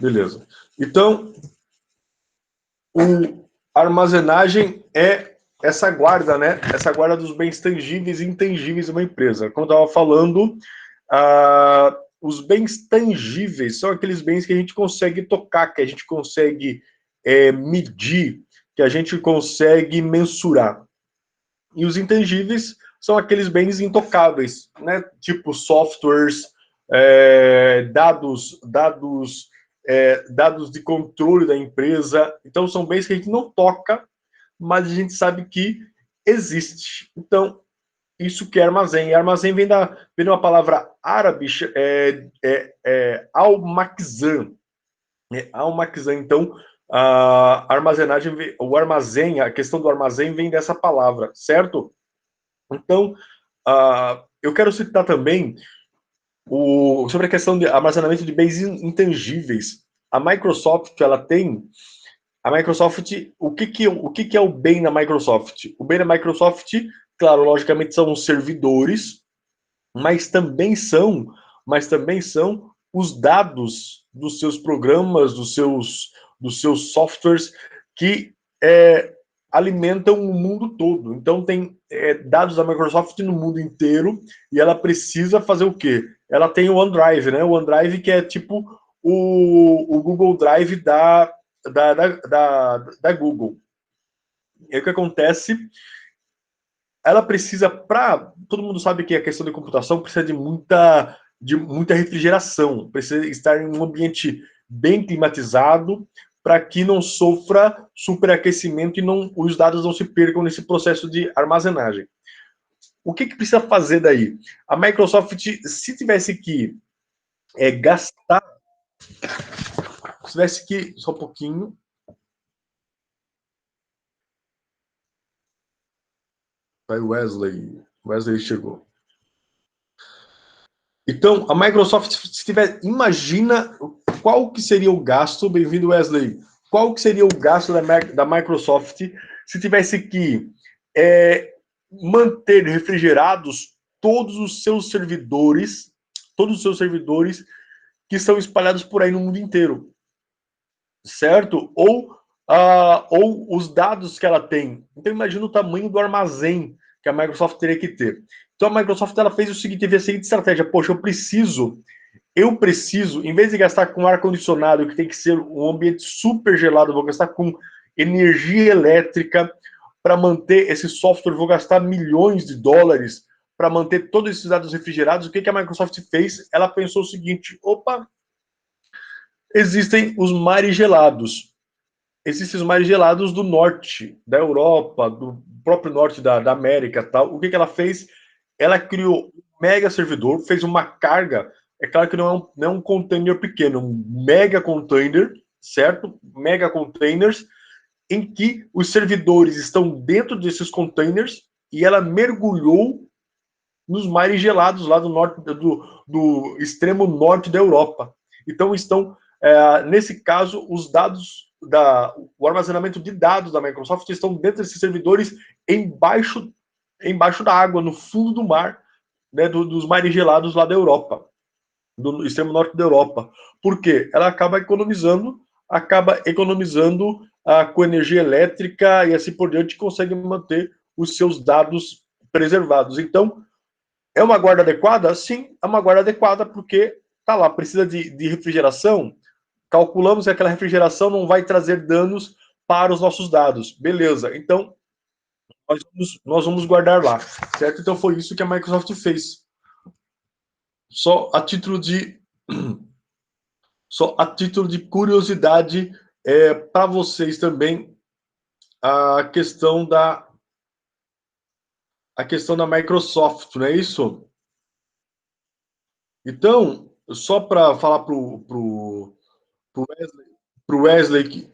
Beleza. Então, a armazenagem é essa guarda, né? Essa guarda dos bens tangíveis e intangíveis de uma empresa. Como eu estava falando, os bens tangíveis são aqueles bens que a gente consegue tocar, que a gente consegue medir, que a gente consegue mensurar. E os intangíveis são aqueles bens intocáveis, né? Tipo softwares, dados de controle da empresa. Então, são bens que a gente não toca, mas a gente sabe que existe. Então, isso que é armazém. E armazém vem de uma palavra árabe, al-makzan. Al-makzan. Então, a armazenagem, o armazém, a questão do armazém vem dessa palavra, certo? Então, eu quero citar também sobre a questão de armazenamento de bens intangíveis. A Microsoft, ela tem... A Microsoft, o que é o bem na Microsoft? O bem na Microsoft, claro, logicamente são os servidores, mas também são os dados dos seus programas, dos seus softwares que alimentam o mundo todo. Então, tem dados da Microsoft no mundo inteiro e ela precisa fazer o quê? Ela tem o OneDrive, né? O OneDrive que é tipo o Google Drive da Google. E aí, o que acontece? Ela precisa, todo mundo sabe que a questão de computação precisa de muita refrigeração, precisa estar em um ambiente bem climatizado para que não sofra superaquecimento e os dados não se percam nesse processo de armazenagem. O que precisa fazer daí? A Microsoft, se tivesse que gastar... Se tivesse que... Só um pouquinho. Vai, Wesley chegou. Então, a Microsoft, se tiver... Imagina qual que seria o gasto... Bem-vindo, Wesley. Qual que seria o gasto da Microsoft se tivesse que manter refrigerados todos os seus servidores que estão espalhados por aí no mundo inteiro, certo? Ou os dados que ela tem. Então, imagina o tamanho do armazém que a Microsoft teria que ter. Então, a Microsoft ela fez o seguinte, teve a seguinte estratégia: poxa, eu preciso, em vez de gastar com ar-condicionado, que tem que ser um ambiente super gelado, eu vou gastar com energia elétrica para manter esse software, vou gastar milhões de dólares para manter todos esses dados refrigerados. O que a Microsoft fez? Ela pensou o seguinte: opa, existem os mares gelados. Existem os mares gelados do norte da Europa, do próprio norte da América, tal. O que ela fez? Ela criou um mega servidor, fez uma carga. É claro que não é um container pequeno, um mega container, certo? Mega containers, em que os servidores estão dentro desses containers e ela mergulhou nos mares gelados lá do norte, do extremo norte da Europa. Então estão, nesse caso, os dados o armazenamento de dados da Microsoft estão dentro desses servidores embaixo da água, no fundo do mar, né, dos mares gelados lá da Europa, do extremo norte da Europa. Por quê? Ela acaba economizando com energia elétrica e assim por diante, consegue manter os seus dados preservados. Então, é uma guarda adequada? Sim, é uma guarda adequada porque tá lá, precisa de refrigeração. Calculamos que aquela refrigeração não vai trazer danos para os nossos dados. Beleza, então nós vamos guardar lá, certo? Então foi isso que a Microsoft fez. Só a título de curiosidade, para vocês também, a questão da Microsoft, não é isso? Então, só para falar pro Wesley que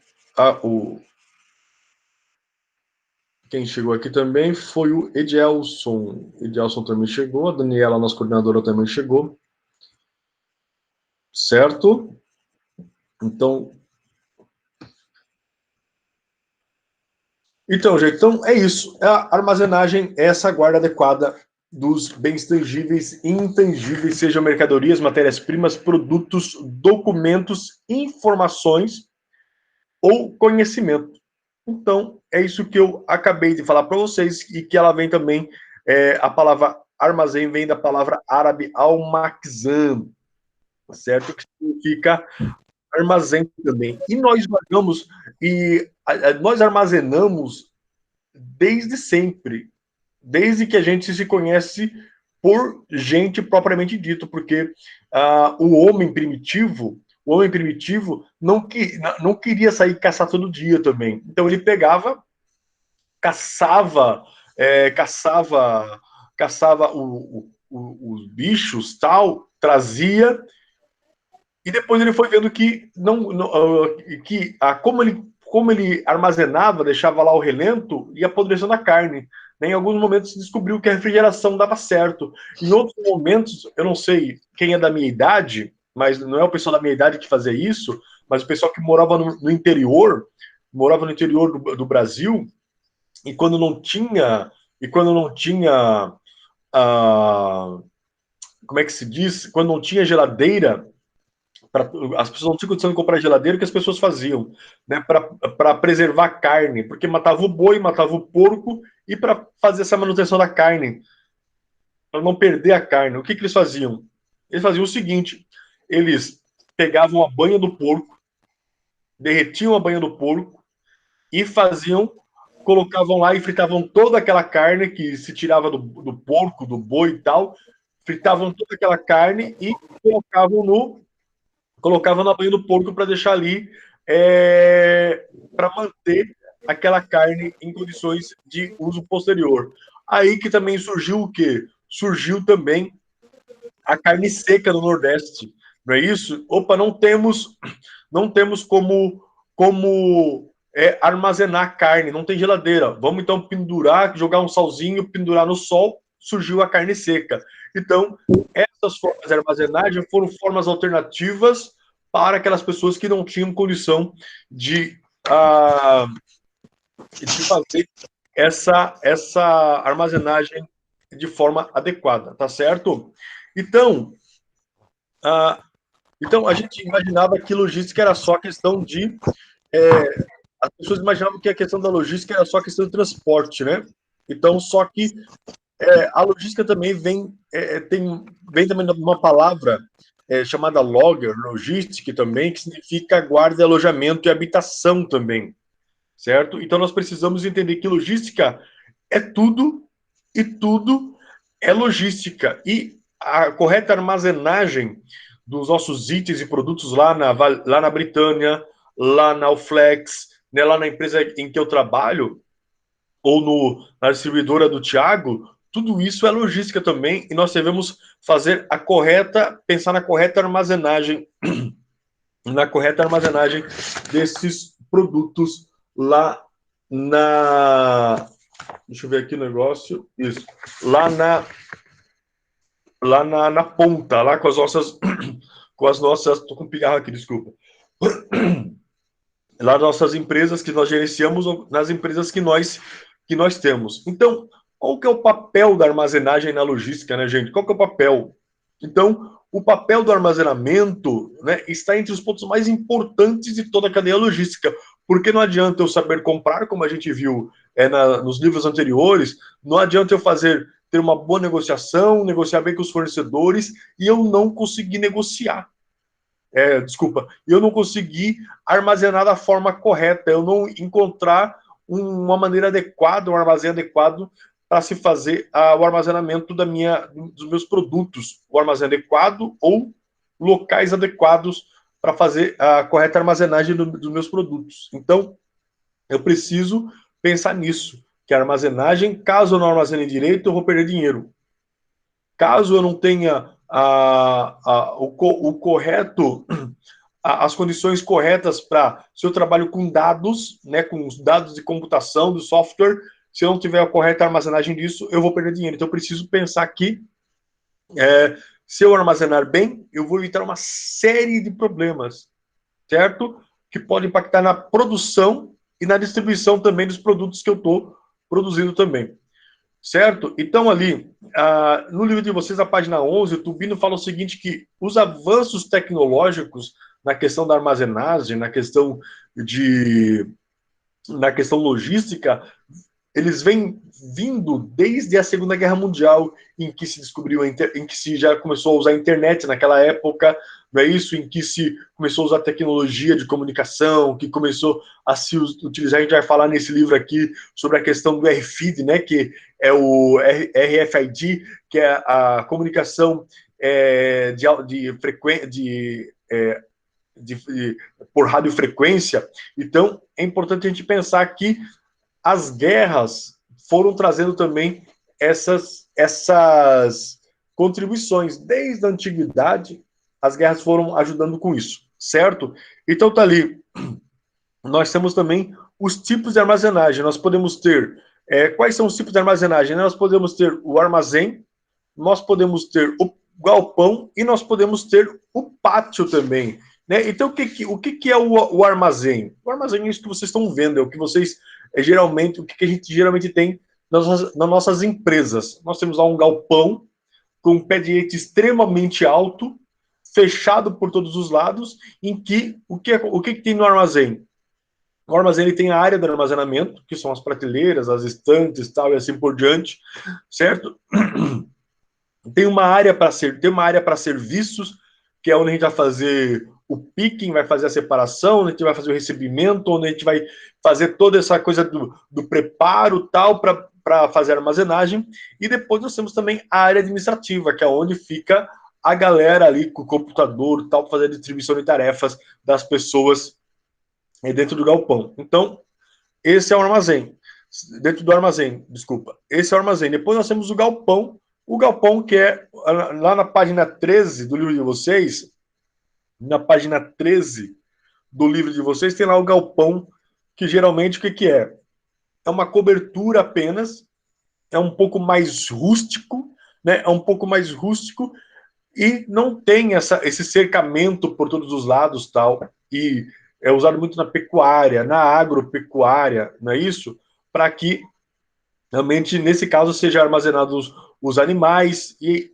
quem chegou aqui também foi o Edielson. Edielson também chegou, a Daniela, nossa coordenadora, também chegou. Certo? Então, gente, é isso. A armazenagem é essa guarda adequada dos bens tangíveis e intangíveis, sejam mercadorias, matérias-primas, produtos, documentos, informações ou conhecimento. Então, é isso que eu acabei de falar para vocês e que ela vem também, a palavra armazém vem da palavra árabe al-makzan, certo? Que significa armazém também. E nós guardamos e nós armazenamos desde sempre, desde que a gente se conhece por gente propriamente dito, porque o homem primitivo não queria sair caçar todo dia também. Então ele pegava, caçava, caçava os bichos, tal, trazia e depois ele foi vendo que como ele armazenava, deixava lá o relento, ia apodrecendo a carne. Em alguns momentos se descobriu que a refrigeração dava certo. Em outros momentos, eu não sei quem é da minha idade, mas não é o pessoal da minha idade que fazia isso, mas o pessoal que morava no interior do Brasil, e quando não tinha, ah, como é que se diz? Quando não tinha geladeira, as pessoas não tinham condição de comprar geladeira, o que as pessoas faziam, né, para preservar a carne, porque matava o boi, matava o porco, e para fazer essa manutenção da carne, para não perder a carne, o que, que eles faziam? Eles faziam o seguinte: eles pegavam a banha do porco, derretiam a banha do porco e colocavam lá e fritavam toda aquela carne que se tirava do porco, do boi e tal, fritavam toda aquela carne e colocavam na banha do porco para deixar ali, para manter aquela carne em condições de uso posterior. Aí que também surgiu o quê? Surgiu também a carne seca no Nordeste, não é isso? Opa, não temos como armazenar carne, não tem geladeira. Vamos então pendurar, jogar um salzinho, pendurar no sol, surgiu a carne seca. Então, essas formas de armazenagem foram formas alternativas para aquelas pessoas que não tinham condição de, de fazer essa armazenagem de forma adequada, tá certo? Então, uh, então a gente imaginava que logística era só questão de as pessoas imaginavam que a questão da logística era só questão de transporte, né? Então, só que a logística também vem também de uma palavra chamada logger, logística também, que significa guarda, alojamento e habitação também, certo? Então, nós precisamos entender que logística é tudo e tudo é logística. E a correta armazenagem dos nossos itens e produtos lá na Britânia, lá na Alflex, né, lá na empresa em que eu trabalho, ou na distribuidora do Thiago, tudo isso é logística também, e nós devemos pensar na correta armazenagem desses produtos lá na. Deixa eu ver aqui o negócio. Isso. Lá na ponta, lá com as nossas. Com as nossas. Tô com pigarro aqui, desculpa. Lá nas nossas empresas que nós gerenciamos, ou nas empresas que nós temos. Então, qual que é o papel da armazenagem na logística, né, gente? Qual que é o papel? Então, o papel do armazenamento, né, está entre os pontos mais importantes de toda a cadeia logística, porque não adianta eu saber comprar, como a gente viu nos livros anteriores, não adianta eu ter uma boa negociação, negociar bem com os fornecedores e eu não conseguir negociar. Eu não consegui armazenar da forma correta, eu não encontrar uma maneira adequada, um armazém adequado para se fazer o armazenamento dos meus produtos, o armazém adequado ou locais adequados para fazer a correta armazenagem dos meus produtos. Então, eu preciso pensar nisso, que a armazenagem, caso eu não armazene direito, eu vou perder dinheiro. Caso eu não tenha o correto, as condições corretas para, se eu trabalho com dados, né, com os dados de computação do software, se eu não tiver a correta armazenagem disso, eu vou perder dinheiro. Então, eu preciso pensar que, se eu armazenar bem, eu vou evitar uma série de problemas, certo? Que pode impactar na produção e na distribuição também dos produtos que eu estou produzindo também. certo? Então, ali, no livro de vocês, na página 11, o Tubino fala o seguinte, que os avanços tecnológicos na questão da armazenagem, na questão logística, eles vêm vindo desde a Segunda Guerra Mundial, em que se descobriu, em que se já começou a usar a internet naquela época, não é isso? Em que se começou a usar tecnologia de comunicação, que começou a se utilizar, a gente vai falar nesse livro aqui sobre a questão do RFID, né, que é o RFID, que é a comunicação de frequência, por radiofrequência. Então, é importante a gente pensar que as guerras foram trazendo também essas contribuições. Desde a antiguidade, as guerras foram ajudando com isso, certo? Então tá ali. Nós temos também os tipos de armazenagem. Nós podemos ter. Quais são os tipos de armazenagem? Nós podemos ter o armazém, nós podemos ter o galpão e nós podemos ter o pátio também. Né? Então, o que é o armazém? O armazém é isso que vocês estão vendo, é o que vocês geralmente, o que a gente geralmente tem nas nossas empresas. Nós temos lá um galpão com um pé direito extremamente alto, fechado por todos os lados, em que o que tem no armazém? O armazém ele tem a área do armazenamento, que são as prateleiras, as estantes, tal e assim por diante, certo? Tem uma área para serviços, que é onde a gente vai fazer o picking, vai fazer a separação, onde a gente vai fazer o recebimento, onde a gente vai fazer toda essa coisa do preparo tal para fazer a armazenagem. E depois nós temos também a área administrativa, que é onde fica a galera ali com o computador tal, para fazer a distribuição de tarefas das pessoas dentro do galpão. Então, esse é o armazém. Dentro do armazém, desculpa. Esse é o armazém. Depois nós temos o galpão que é lá na página 13 do livro de vocês, na página 13 do livro de vocês, tem lá o galpão, que geralmente o que é? É uma cobertura apenas, é um pouco mais rústico, né? É um pouco mais rústico e não tem esse cercamento por todos os lados tal. E é usado muito na pecuária, na agropecuária, não é isso? Para que realmente, nesse caso, seja armazenados os animais e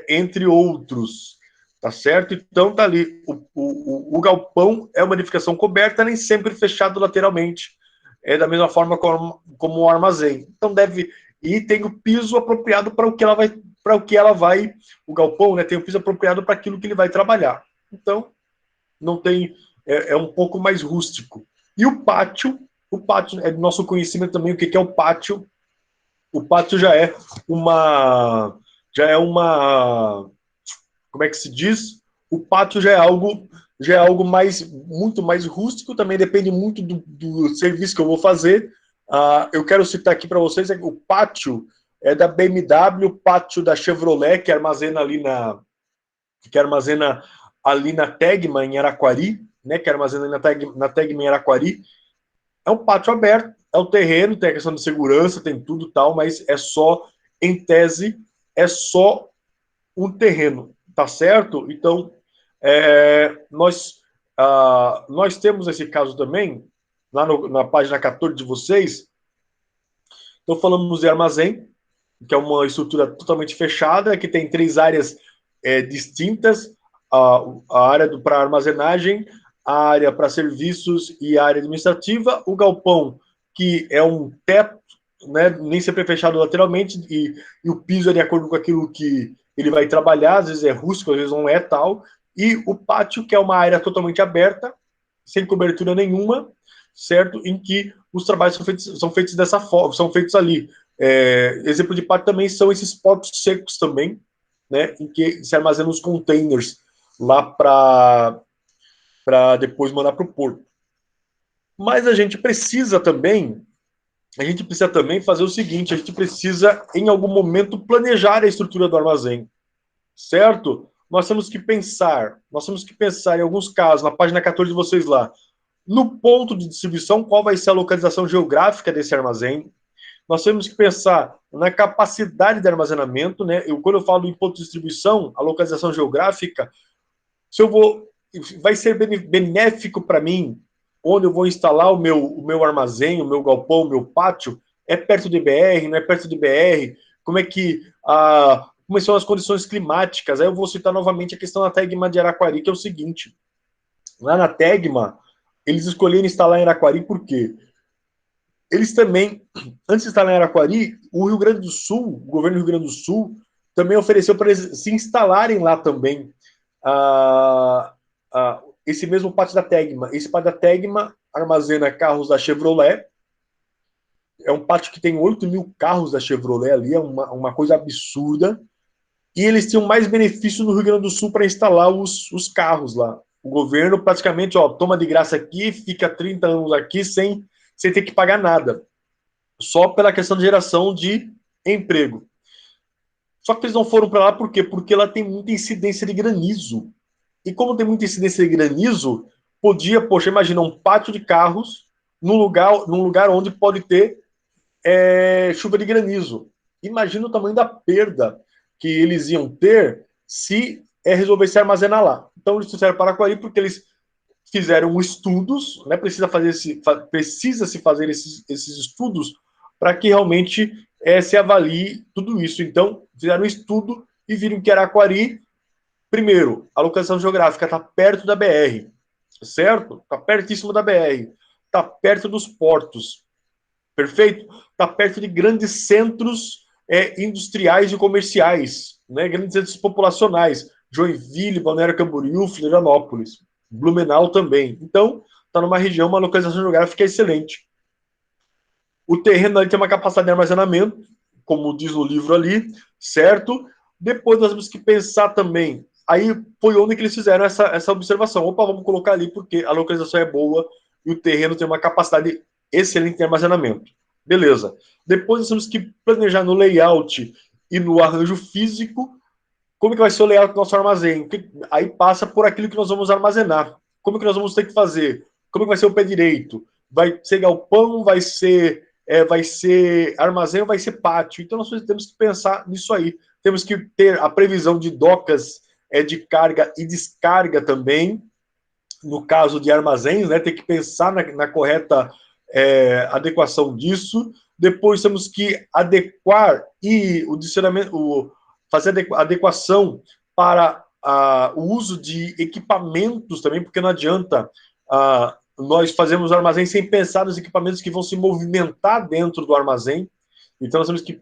entre outros, tá certo? Então tá ali, o galpão é uma edificação coberta, nem sempre fechado lateralmente, da mesma forma como o armazém. Então e tem o piso apropriado para o que ela vai, o galpão, né, tem o piso apropriado para aquilo que ele vai trabalhar. Então, não tem, é um pouco mais rústico. E o pátio é do nosso conhecimento também, o que é o pátio. O pátio como é que se diz? O pátio já é algo muito mais rústico, também depende muito do serviço que eu vou fazer. Eu quero citar aqui para vocês o pátio é da BMW, o pátio da Chevrolet, que armazena ali na Tegma, em Araquari, né, que armazena na Tegma, em Araquari. É um pátio aberto, é o terreno, tem a questão de segurança, tem tudo tal, mas em tese, é só um terreno, tá certo? Então, nós temos esse caso também, lá na página 14 de vocês. Então, falamos de armazém, que é uma estrutura totalmente fechada, que tem 3 áreas distintas, a área para armazenagem, a área para serviços e a área administrativa, o galpão, que é um teto, né, nem sempre é fechado lateralmente, e o piso é de acordo com aquilo que ele vai trabalhar, às vezes é rústico, às vezes não é tal, e o pátio, que é uma área totalmente aberta, sem cobertura nenhuma, certo? Em que os trabalhos são feitos dessa forma, são feitos ali. Exemplo de pátio também são esses portos secos também, né, em que se armazenam os containers lá para depois mandar para o porto. Mas a gente precisa também fazer o seguinte: a gente precisa, em algum momento, planejar a estrutura do armazém, certo? Nós temos que pensar em alguns casos, na página 14 de vocês lá, no ponto de distribuição, qual vai ser a localização geográfica desse armazém. Nós temos que pensar na capacidade de armazenamento, né? Quando eu falo em ponto de distribuição, a localização geográfica, vai ser benéfico para mim, onde eu vou instalar o meu armazém, o meu galpão, o meu pátio, É perto de BR, não é perto de BR? Como é que como são as condições climáticas? Aí eu vou citar novamente a questão da Tegma de Araquari, que é o seguinte. Lá na Tegma, eles escolheram instalar em Araquari por quê? Eles também, antes de instalar em Araquari, o Rio Grande do Sul, o governo do Rio Grande do Sul, também ofereceu para eles se instalarem lá também esse mesmo pátio da Tegma. Esse pátio da Tegma armazena carros da Chevrolet. É um pátio que tem 8.000 carros da Chevrolet ali, é uma coisa absurda. E eles tinham mais benefício no Rio Grande do Sul para instalar os carros lá. O governo praticamente, ó, toma de graça aqui, fica 30 anos aqui sem ter que pagar nada. Só pela questão de geração de emprego. Só que eles não foram para lá por quê? Porque lá tem muita incidência de granizo. E como tem muita incidência de granizo, poxa, imagina um pátio de carros num lugar onde pode ter chuva de granizo. Imagina o tamanho da perda que eles iam ter se resolvesse armazenar lá. Então eles fizeram Paraquari porque eles fizeram estudos, né? Precisa se fazer esses estudos para que realmente se avalie tudo isso. Então fizeram um estudo e viram que Araquari, primeiro, a localização geográfica está perto da BR, certo? Está pertíssimo da BR, está perto dos portos, perfeito? Está perto de grandes centros industriais e comerciais, né? Grandes centros populacionais, Joinville, Balneário Camboriú, Florianópolis, Blumenau também. Então, está numa região, uma localização geográfica excelente. O terreno ali tem uma capacidade de armazenamento, como diz o livro ali, certo? Depois nós temos que pensar também. Aí foi onde que eles fizeram essa observação. Opa, vamos colocar ali porque a localização é boa e o terreno tem uma capacidade excelente de armazenamento. Beleza. Depois nós temos que planejar no layout e no arranjo físico como que vai ser o layout do nosso armazém. Aí passa por aquilo que nós vamos armazenar. Como que nós vamos ter que fazer? Como que vai ser o pé direito? Vai ser galpão, vai ser armazém ou vai ser pátio? Então nós temos que pensar nisso aí. Temos que ter a previsão de docas de carga e descarga também, no caso de armazéns, né? Tem que pensar na correta adequação disso. Depois temos que adequar e o direcionamento, fazer adequação para o uso de equipamentos também, porque não adianta nós fazermos armazém sem pensar nos equipamentos que vão se movimentar dentro do armazém. Então nós temos que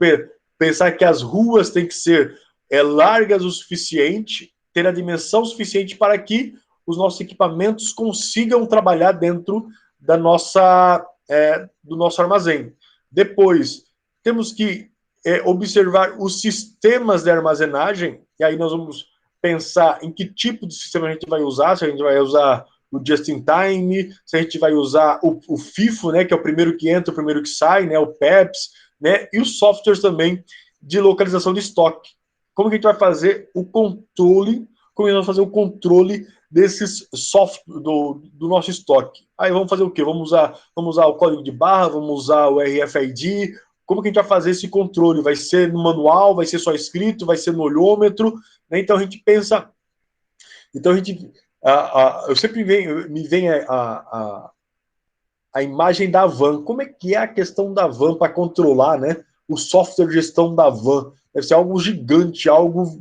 pensar que as ruas têm que ser largas o suficiente, ter a dimensão suficiente para que os nossos equipamentos consigam trabalhar dentro da do nosso armazém. Depois, temos que observar os sistemas de armazenagem, e aí nós vamos pensar em que tipo de sistema a gente vai usar, se a gente vai usar o just-in-time, se a gente vai usar o FIFO, né, que é o primeiro que entra, o primeiro que sai, né, o PEPS, né, e os softwares também de localização de estoque. Como que a gente vai fazer o controle, como a gente vai fazer o controle desses software do nosso estoque. Aí vamos fazer o quê? Vamos usar o código de barra, vamos usar o RFID. Como que a gente vai fazer esse controle? Vai ser no manual, vai ser só escrito, vai ser no olhômetro, né? Então a gente pensa. Então a gente. Eu sempre me vem a imagem da van. Como é que é a questão da van para controlar, né? O software de gestão da van. Deve ser algo gigante, algo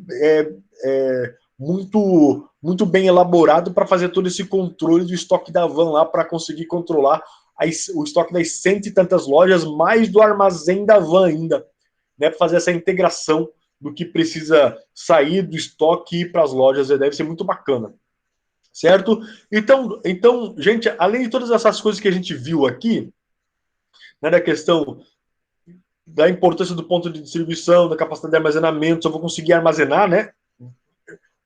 muito, muito bem elaborado para fazer todo esse controle do estoque da van lá, para conseguir controlar o estoque das cento e tantas lojas, mais do armazém da van ainda, né? Para fazer essa integração do que precisa sair do estoque e ir para as lojas. Deve ser muito bacana. Certo? Então, gente, além de todas essas coisas que a gente viu aqui, né, da questão da importância do ponto de distribuição, da capacidade de armazenamento, se eu vou conseguir armazenar, né?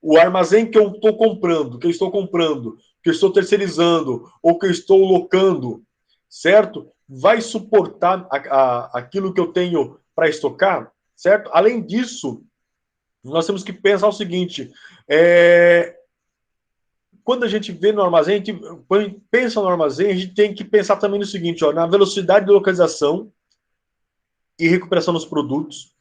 O armazém que eu estou comprando, que eu estou terceirizando, ou que eu estou locando, certo? Vai suportar aquilo que eu tenho para estocar, certo? Além disso, nós temos que pensar o seguinte: quando a gente vê no armazém, quando a gente pensa no armazém, a gente tem que pensar também no seguinte, ó, na velocidade de localização e recuperação dos produtos,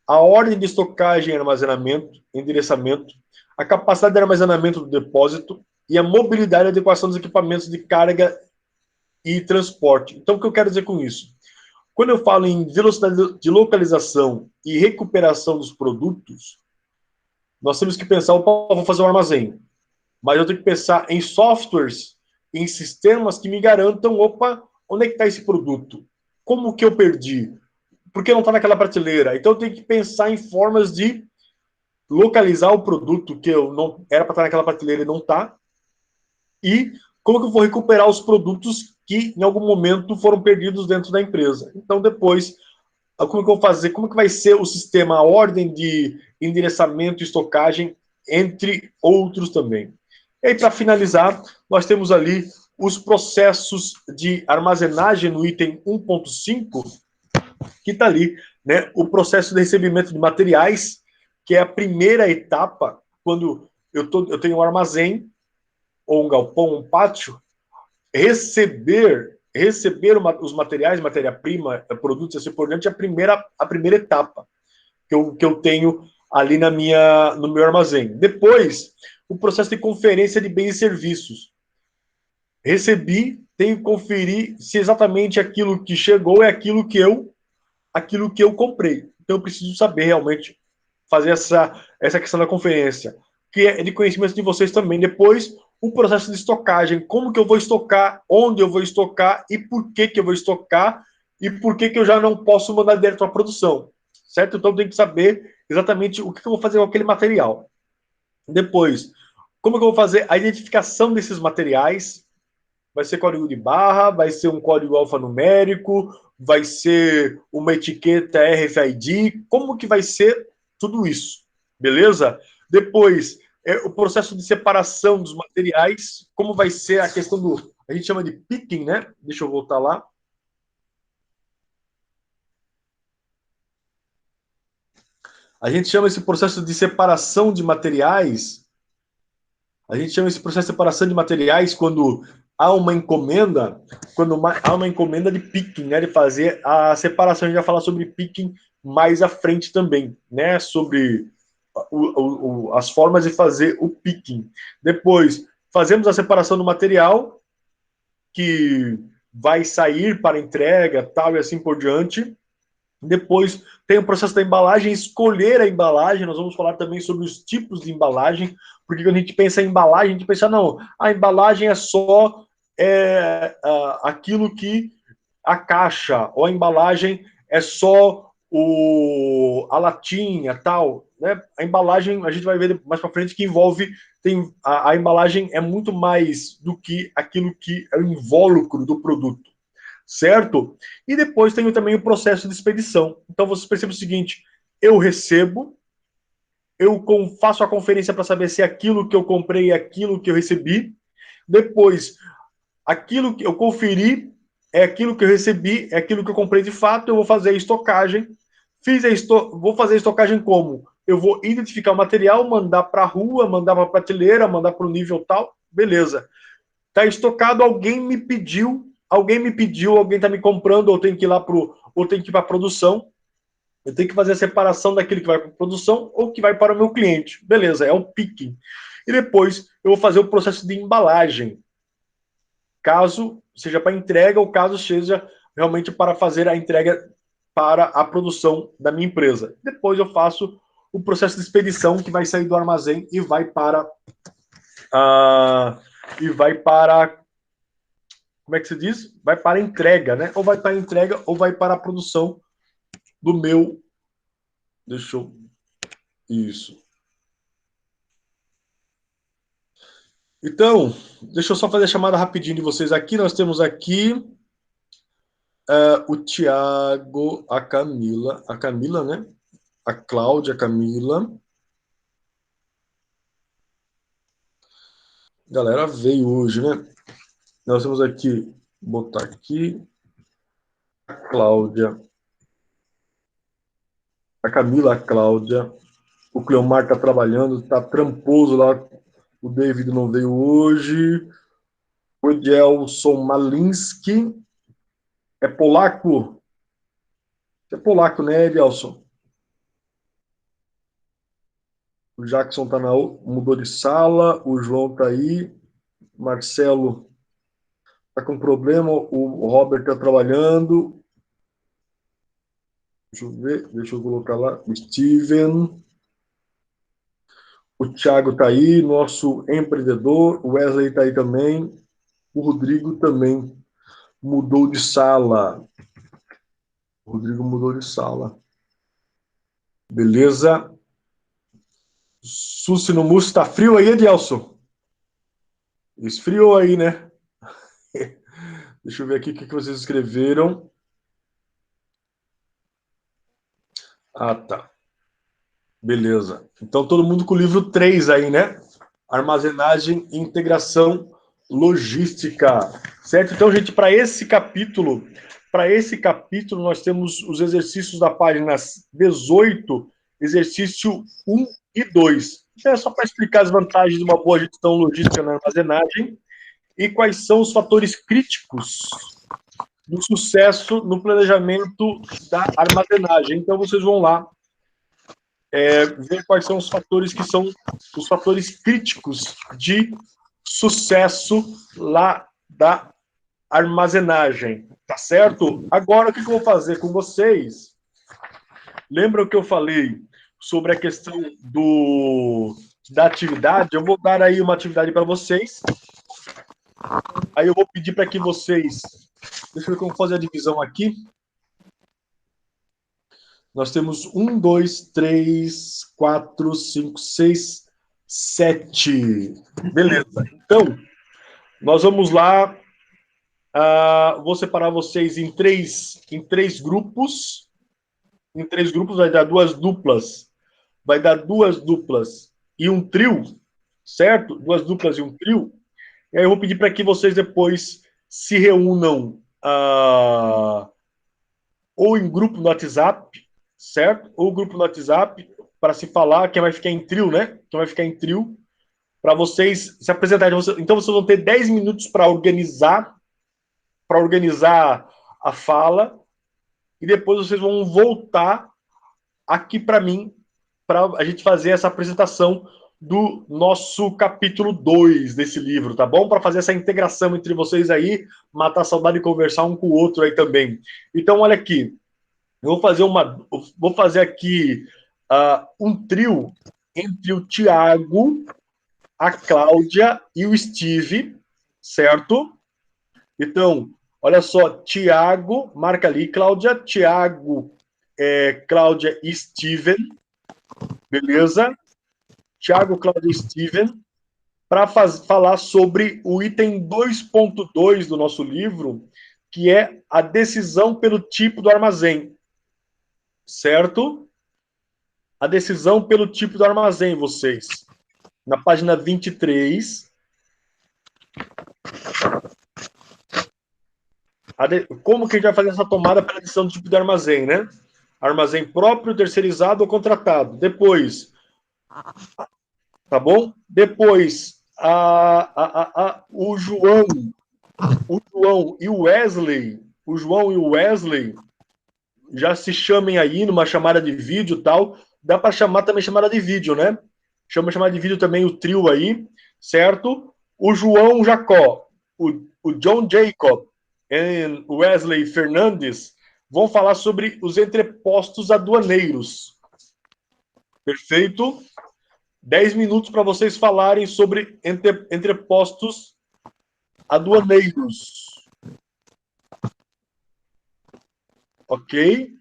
a ordem de estocagem e armazenamento, endereçamento, a capacidade de armazenamento do depósito e a mobilidade e adequação dos equipamentos de carga e transporte. Então, o que eu quero dizer com isso? Quando eu falo em velocidade de localização e recuperação dos produtos, nós temos que pensar, opa, vou fazer um armazém, mas eu tenho que pensar em softwares, em sistemas que me garantam, opa, onde é que está esse produto? Como que eu perdi? Por que não está naquela prateleira? Então eu tenho que pensar em formas de localizar o produto que eu não era para estar naquela prateleira e não está, e como que eu vou recuperar os produtos que em algum momento foram perdidos dentro da empresa. Então depois, como que eu vou fazer? Como que vai ser o sistema, a ordem de endereçamento e estocagem, entre outros também. E aí, para finalizar, nós temos ali os processos de armazenagem no item 1.5, que está ali, né? O processo de recebimento de materiais, que é a primeira etapa, quando eu tenho um armazém, ou um galpão, um pátio, receber os materiais, matéria-prima, produtos assim por diante, é a primeira etapa que eu tenho ali no meu armazém. Depois, o processo de conferência de bens e serviços. Recebi, tenho que conferir se exatamente aquilo que chegou é aquilo que eu comprei. Então, eu preciso saber realmente fazer essa questão da conferência, que é de conhecimento de vocês também. Depois, o processo de estocagem, como que eu vou estocar, onde eu vou estocar e por que que eu vou estocar e por que que eu já não posso mandar direto para a produção, certo? Então, eu tenho que saber exatamente o que que eu vou fazer com aquele material. Depois, como que eu vou fazer a identificação desses materiais? Vai ser código de barra, vai ser um código alfanumérico, vai ser uma etiqueta RFID, como que vai ser tudo isso, beleza? Depois, o processo de separação dos materiais, como vai ser a questão a gente chama de picking, né? Deixa eu voltar lá. A gente chama esse processo de separação de materiais, a gente chama esse processo de separação de materiais há uma encomenda, há uma encomenda de picking, né, de fazer a separação. A gente vai falar sobre picking mais à frente também, né, sobre as formas de fazer o picking. Depois, fazemos a separação do material que vai sair para entrega, tal e assim por diante. Depois tem o processo da embalagem, escolher a embalagem. Nós vamos falar também sobre os tipos de embalagem, porque quando a gente pensa em embalagem, a gente pensa, não, a embalagem é só aquilo que a caixa, ou a embalagem é só a latinha, tal. Né? A embalagem, a gente vai ver mais para frente, que envolve, a embalagem é muito mais do que aquilo que é o invólucro do produto, certo? E depois tem também o processo de expedição. Então vocês percebem o seguinte: eu recebo, eu faço a conferência para saber se aquilo que eu comprei é aquilo que eu recebi. Depois, aquilo que eu conferi é aquilo que eu recebi, é aquilo que eu comprei de fato. Eu vou fazer a estocagem. Vou fazer a estocagem como? Eu vou identificar o material, mandar para a rua, mandar para a prateleira, mandar para o nível tal, beleza. Está estocado, alguém está me comprando, ou tem que ir ou tem que ir para a produção. Eu tenho que fazer a separação daquilo que vai para a produção ou que vai para o meu cliente. Beleza, é o picking. E depois eu vou fazer o processo de embalagem, caso seja para entrega ou caso seja realmente para fazer a entrega para a produção da minha empresa. Depois eu faço o processo de expedição, que vai sair do armazém e vai para a como é que se diz? Vai para a entrega, né? Ou vai para a entrega ou vai para a produção do meu. Deixa eu. Isso. Então, deixa eu só fazer a chamada rapidinho de vocês aqui. Nós temos aqui o Tiago, a Camila, né? A Cláudia, a Camila. Galera veio hoje, né? Nós temos aqui, vou botar aqui, a Cláudia, a Camila, a Cláudia. O Cleomar está trabalhando, está tramposo lá. O David não veio hoje. O Edelson Malinski. É polaco? É polaco, né, Edelson? O Jackson tá mudou de sala. O João tá aí. Marcelo tá com problema. O Robert tá trabalhando. Deixa eu ver, deixa eu colocar lá. O Steven. O Thiago está aí, nosso empreendedor. O Wesley está aí também. O Rodrigo também mudou de sala. O Rodrigo mudou de sala. Beleza. Sussi no Mousse. Tá frio aí, Edelson? Esfriou aí, né? Deixa eu ver aqui o que vocês escreveram. Ah, tá. Beleza. Então, todo mundo com o livro 3 aí, né? Armazenagem e integração logística. Certo? Então, gente, para esse capítulo, nós temos os exercícios da página 18, exercício 1 e 2. Então, é só para explicar as vantagens de uma boa gestão logística na armazenagem e quais são os fatores críticos do sucesso no planejamento da armazenagem. Então, vocês vão lá ver quais são os fatores que são os fatores críticos de sucesso lá da armazenagem, tá certo? Agora, o que eu vou fazer com vocês? Lembram que eu falei sobre a questão da atividade? Eu vou dar aí uma atividade para vocês. Aí eu vou pedir para que vocês... Deixa eu ver como fazer a divisão aqui. Nós temos 1, 2, 3, 4, 5, 6, 7. Beleza. Então, nós vamos lá. Vou separar vocês em três grupos. Em 3 grupos vai dar 2 duplas. Vai dar 2 duplas e um trio, certo? 2 duplas e um trio. E aí eu vou pedir para que vocês depois se reúnam ou em grupo no WhatsApp, certo? Ou grupo no WhatsApp para se falar, quem vai ficar em trio, né? Quem vai ficar em trio, para vocês se apresentarem. Então vocês vão ter 10 minutos para organizar a fala, e depois vocês vão voltar aqui para mim, para a gente fazer essa apresentação do nosso capítulo 2 desse livro, tá bom? Para fazer essa integração entre vocês aí, matar a saudade e conversar um com o outro aí também. Então, olha aqui, eu vou fazer aqui um trio entre o Tiago, a Cláudia e o Steve, certo? Então, olha só, Tiago, marca ali, Cláudia, Tiago, Cláudia e Steven, beleza? Tiago, Cláudia e Steven, para falar sobre o item 2.2 do nosso livro, que é a decisão pelo tipo do armazém, certo? A decisão pelo tipo do armazém, vocês. Na página 23. Como que a gente vai fazer essa tomada pela decisão do tipo de armazém, né? Armazém próprio, terceirizado ou contratado. Depois, tá bom? Depois, o João e o Wesley, já se chamem aí numa chamada de vídeo e tal. Dá para chamar também chamada de vídeo, né? Chama chamada de vídeo também o trio aí, certo? O João Jacó, o John Jacob e o Wesley Fernandes vão falar sobre os entrepostos aduaneiros. Perfeito? 10 minutos para vocês falarem sobre entrepostos aduaneiros. Ok?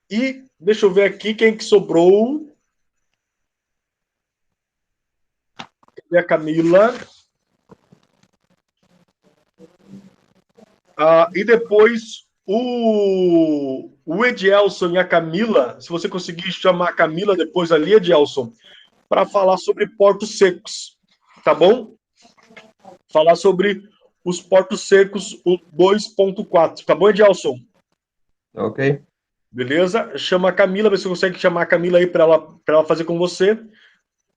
E deixa eu ver aqui quem que sobrou. Cadê a Camila? E depois o Edielson e a Camila, se você conseguir chamar a Camila depois ali, Edielson, para falar sobre portos secos, tá bom? Falar sobre os portos secos, o 2.4, tá bom, Edielson? Ok. Beleza? Chama a Camila, vê se você consegue chamar a Camila aí para ela fazer com você.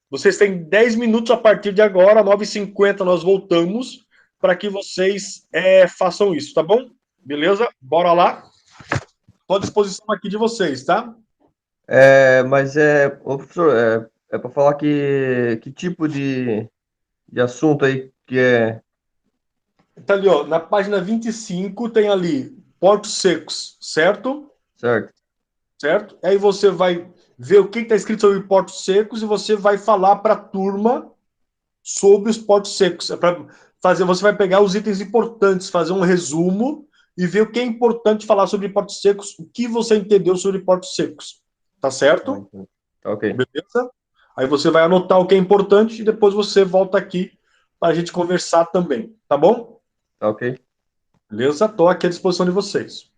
Vocês têm 10 minutos a partir de agora, 9h50 nós voltamos para que vocês façam isso, tá bom? Beleza? Bora lá. Estou à disposição aqui de vocês, tá? Mas ô, professor, para falar que tipo de assunto aí que é. Tá ali, ó, na página 25 tem ali. portos secos, certo? Certo. Certo? Aí você vai ver o que está escrito sobre portos secos e você vai falar para a turma sobre os portos secos. É para fazer, você vai pegar os itens importantes, fazer um resumo e ver o que é importante falar sobre portos secos, o que você entendeu sobre portos secos. Tá Ah, certo? entendi. Ok. Beleza? Aí você vai anotar o que é importante e depois você volta aqui para a gente conversar também. Tá bom? Tá ok. Beleza? Estou aqui à disposição de vocês.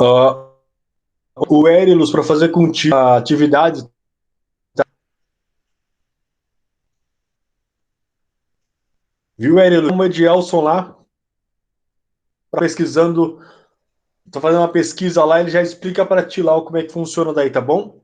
Ah, o Erilus, para fazer contigo a atividade, viu, Erilus? Uma de Elson lá, pesquisando, tô fazendo uma pesquisa lá, ele já explica para ti lá como é que funciona daí, tá bom?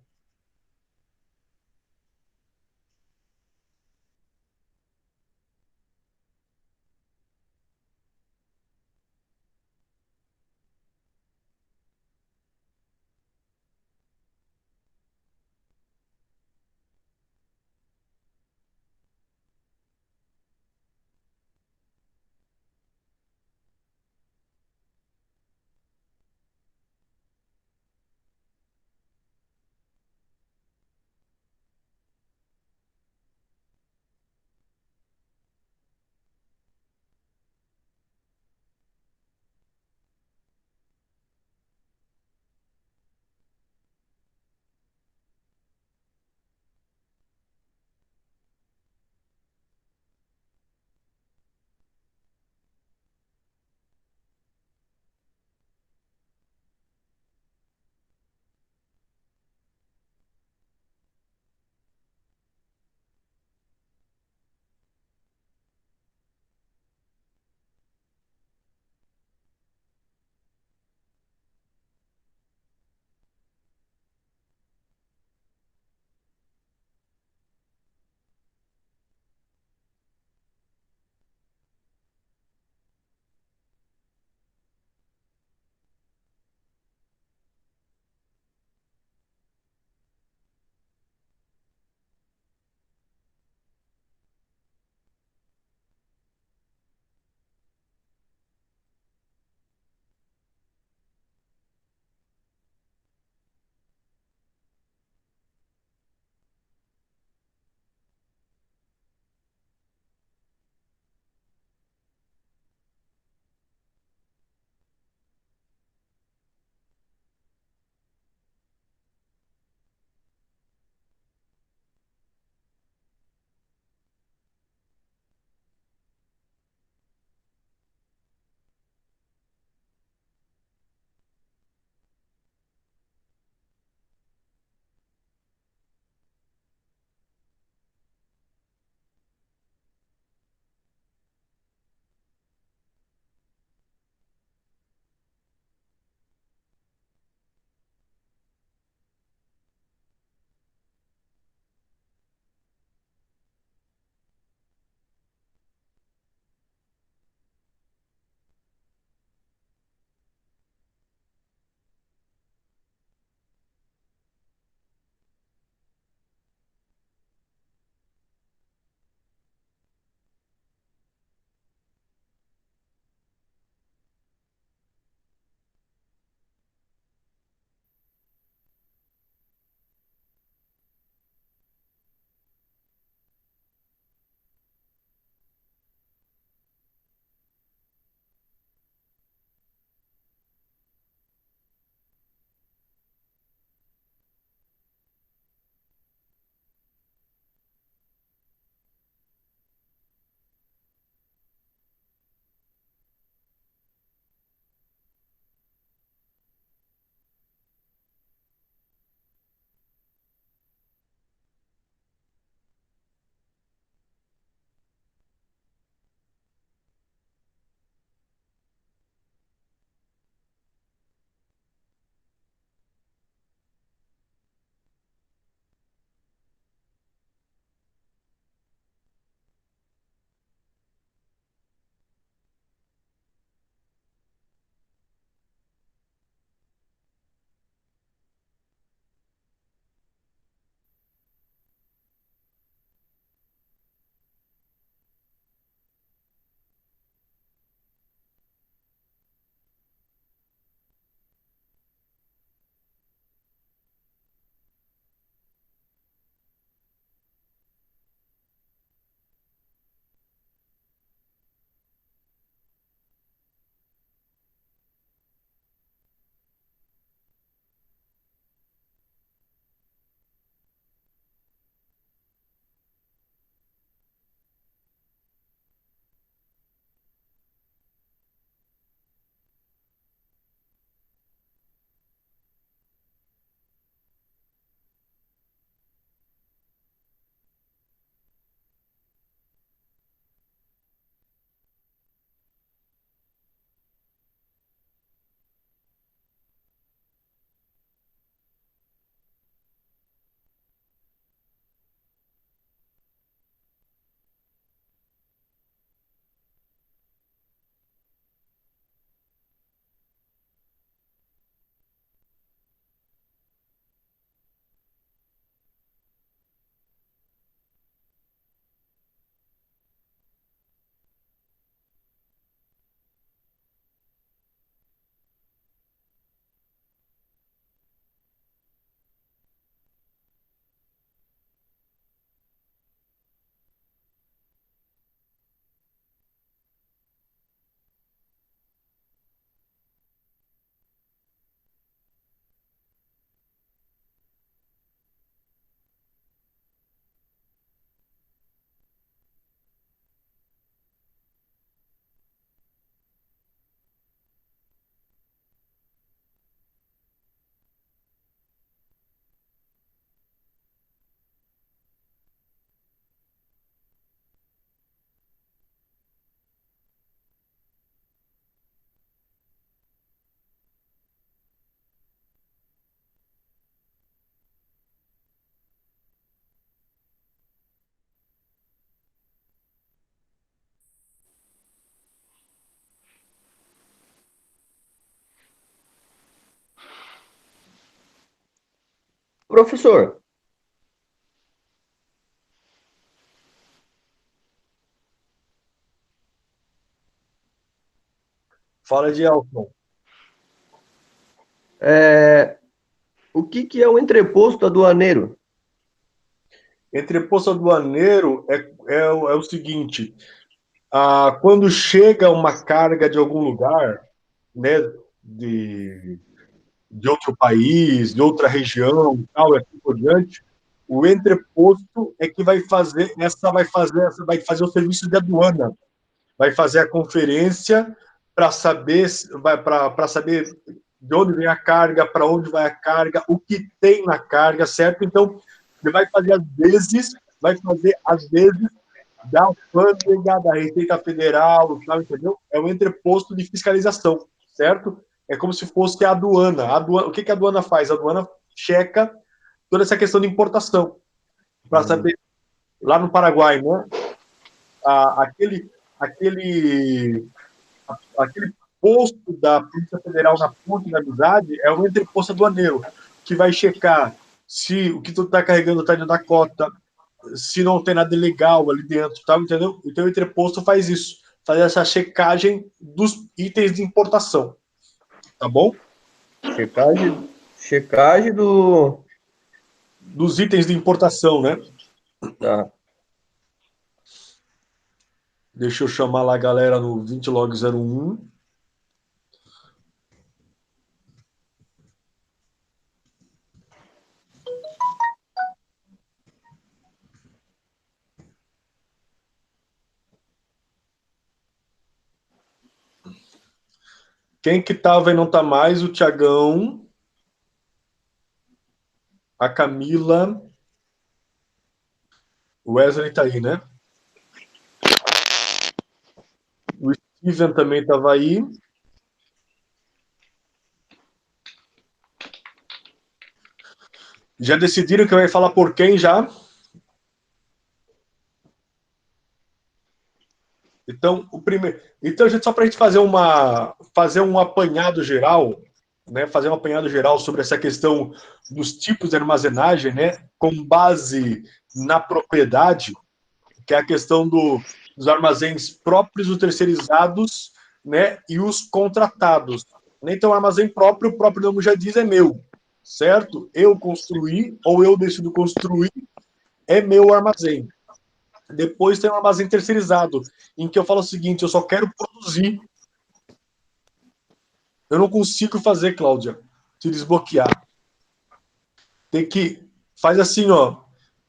Professor, Fala de Elton. o que é um entreposto aduaneiro? Entreposto aduaneiro é o seguinte: quando chega uma carga de algum lugar, né, de, de outro país, de outra região, tal, e assim por diante, o entreposto é que vai fazer o serviço de aduana, vai fazer a conferência para saber para saber de onde vem a carga, para onde vai a carga, o que tem na carga, certo? Então, ele vai fazer às vezes da alfândega, da Receita Federal, tal, entendeu? É um entreposto de fiscalização, certo? É como se fosse a aduana. O que a aduana faz? A aduana checa toda essa questão de importação, para saber, lá no Paraguai, né? Aquele, aquele, aquele posto da Polícia Federal na Ponte da Amizade é um entreposto aduaneiro, que vai checar se o que tu está carregando está dentro da cota, se não tem nada ilegal ali dentro, tá, entendeu? Então o entreposto faz isso, faz essa checagem dos itens de importação, tá bom? Checagem do... Dos itens de importação, né? Tá. Deixa eu chamar lá a galera no 20log01. Quem que tava e não tá mais? O Tiagão, a Camila, o Wesley tá aí, né? O Steven também tava aí. Já decidiram que vai falar por quem já? Então, gente, só para a gente fazer um apanhado geral, né? Fazer um apanhado geral sobre essa questão dos tipos de armazenagem, né? Com base na propriedade, que é a questão dos armazéns próprios, os terceirizados, né? E os contratados. Então, o armazém próprio, o próprio nome já diz, é meu, certo? Eu construí ou eu decido construir, é meu armazém. Depois tem um armazém terceirizado, em que eu falo o seguinte: eu só quero produzir. Eu não consigo fazer, Cláudia, te desbloquear. Tem que. Faz assim, ó.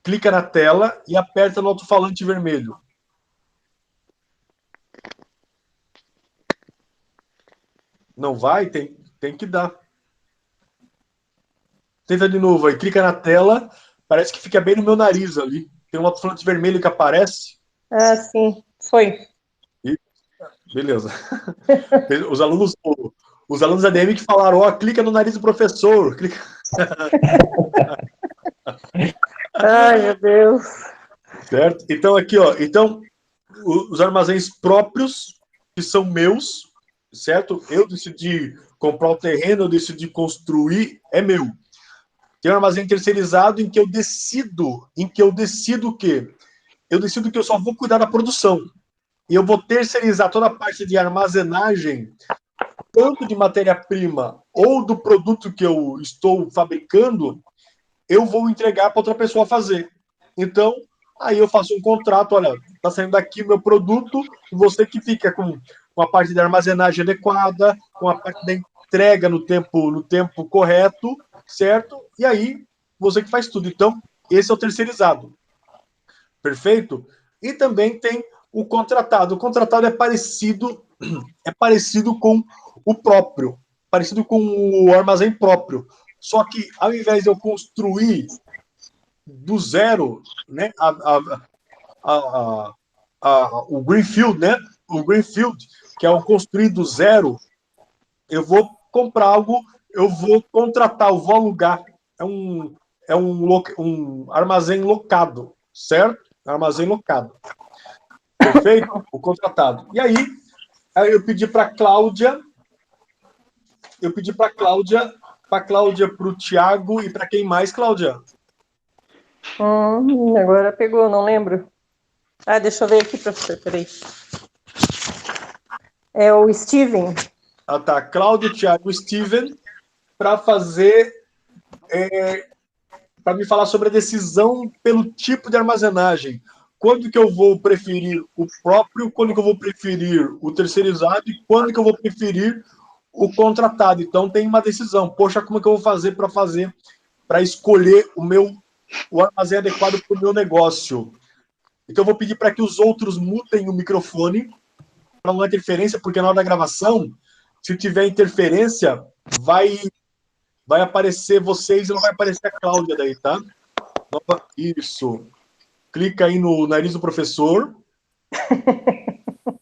Clica na tela e aperta no alto-falante vermelho. Não vai? Tem que dar. Tenta de novo aí. Clica na tela. Parece que fica bem no meu nariz ali. Tem um alto-falante vermelho que aparece. Ah, sim. Foi. E beleza. Os alunos, os alunos da DM que falaram, ó, clica no nariz do professor. Clica. Ai, meu Deus. Certo? Então, aqui, ó. Então, os armazéns próprios, que são meus, certo? Eu decidi comprar o terreno, eu decidi construir, é meu. Tem um armazém terceirizado em que eu decido o quê? Eu decido que eu só vou cuidar da produção. E eu vou terceirizar toda a parte de armazenagem, tanto de matéria-prima ou do produto que eu estou fabricando, eu vou entregar para outra pessoa fazer. Então, aí eu faço um contrato, olha, está saindo daqui o meu produto, você que fica com a parte de armazenagem adequada, com a parte da entrega no tempo correto, certo? E aí, você que faz tudo. Então, esse é o terceirizado. Perfeito? E também tem o contratado. O contratado é parecido com o próprio, parecido com o armazém próprio. Só que ao invés de eu construir do zero, né, o Greenfield, né, o Greenfield, que é o construir do zero, eu vou comprar algo, eu vou contratar, eu vou alugar. É um armazém locado, certo? Armazém locado. Perfeito? O contratado. E aí eu pedi para Cláudia para a Cláudia, para o Tiago e para quem mais, Cláudia? Agora pegou, não lembro. Ah, deixa eu ver aqui, professor, peraí. É o Steven. Ah, tá. Cláudio, Tiago, Steven, para fazer, para me falar sobre a decisão pelo tipo de armazenagem. Quando que eu vou preferir o próprio, quando que eu vou preferir o terceirizado e quando que eu vou preferir o contratado. Então tem uma decisão. Poxa, como é que eu vou fazer para escolher o armazém adequado para o meu negócio? Então eu vou pedir para que os outros mutem o microfone para não dar interferência, porque na hora da gravação, se tiver interferência, vai aparecer vocês e não vai aparecer a Cláudia daí, tá? Isso. Clica aí no nariz do professor.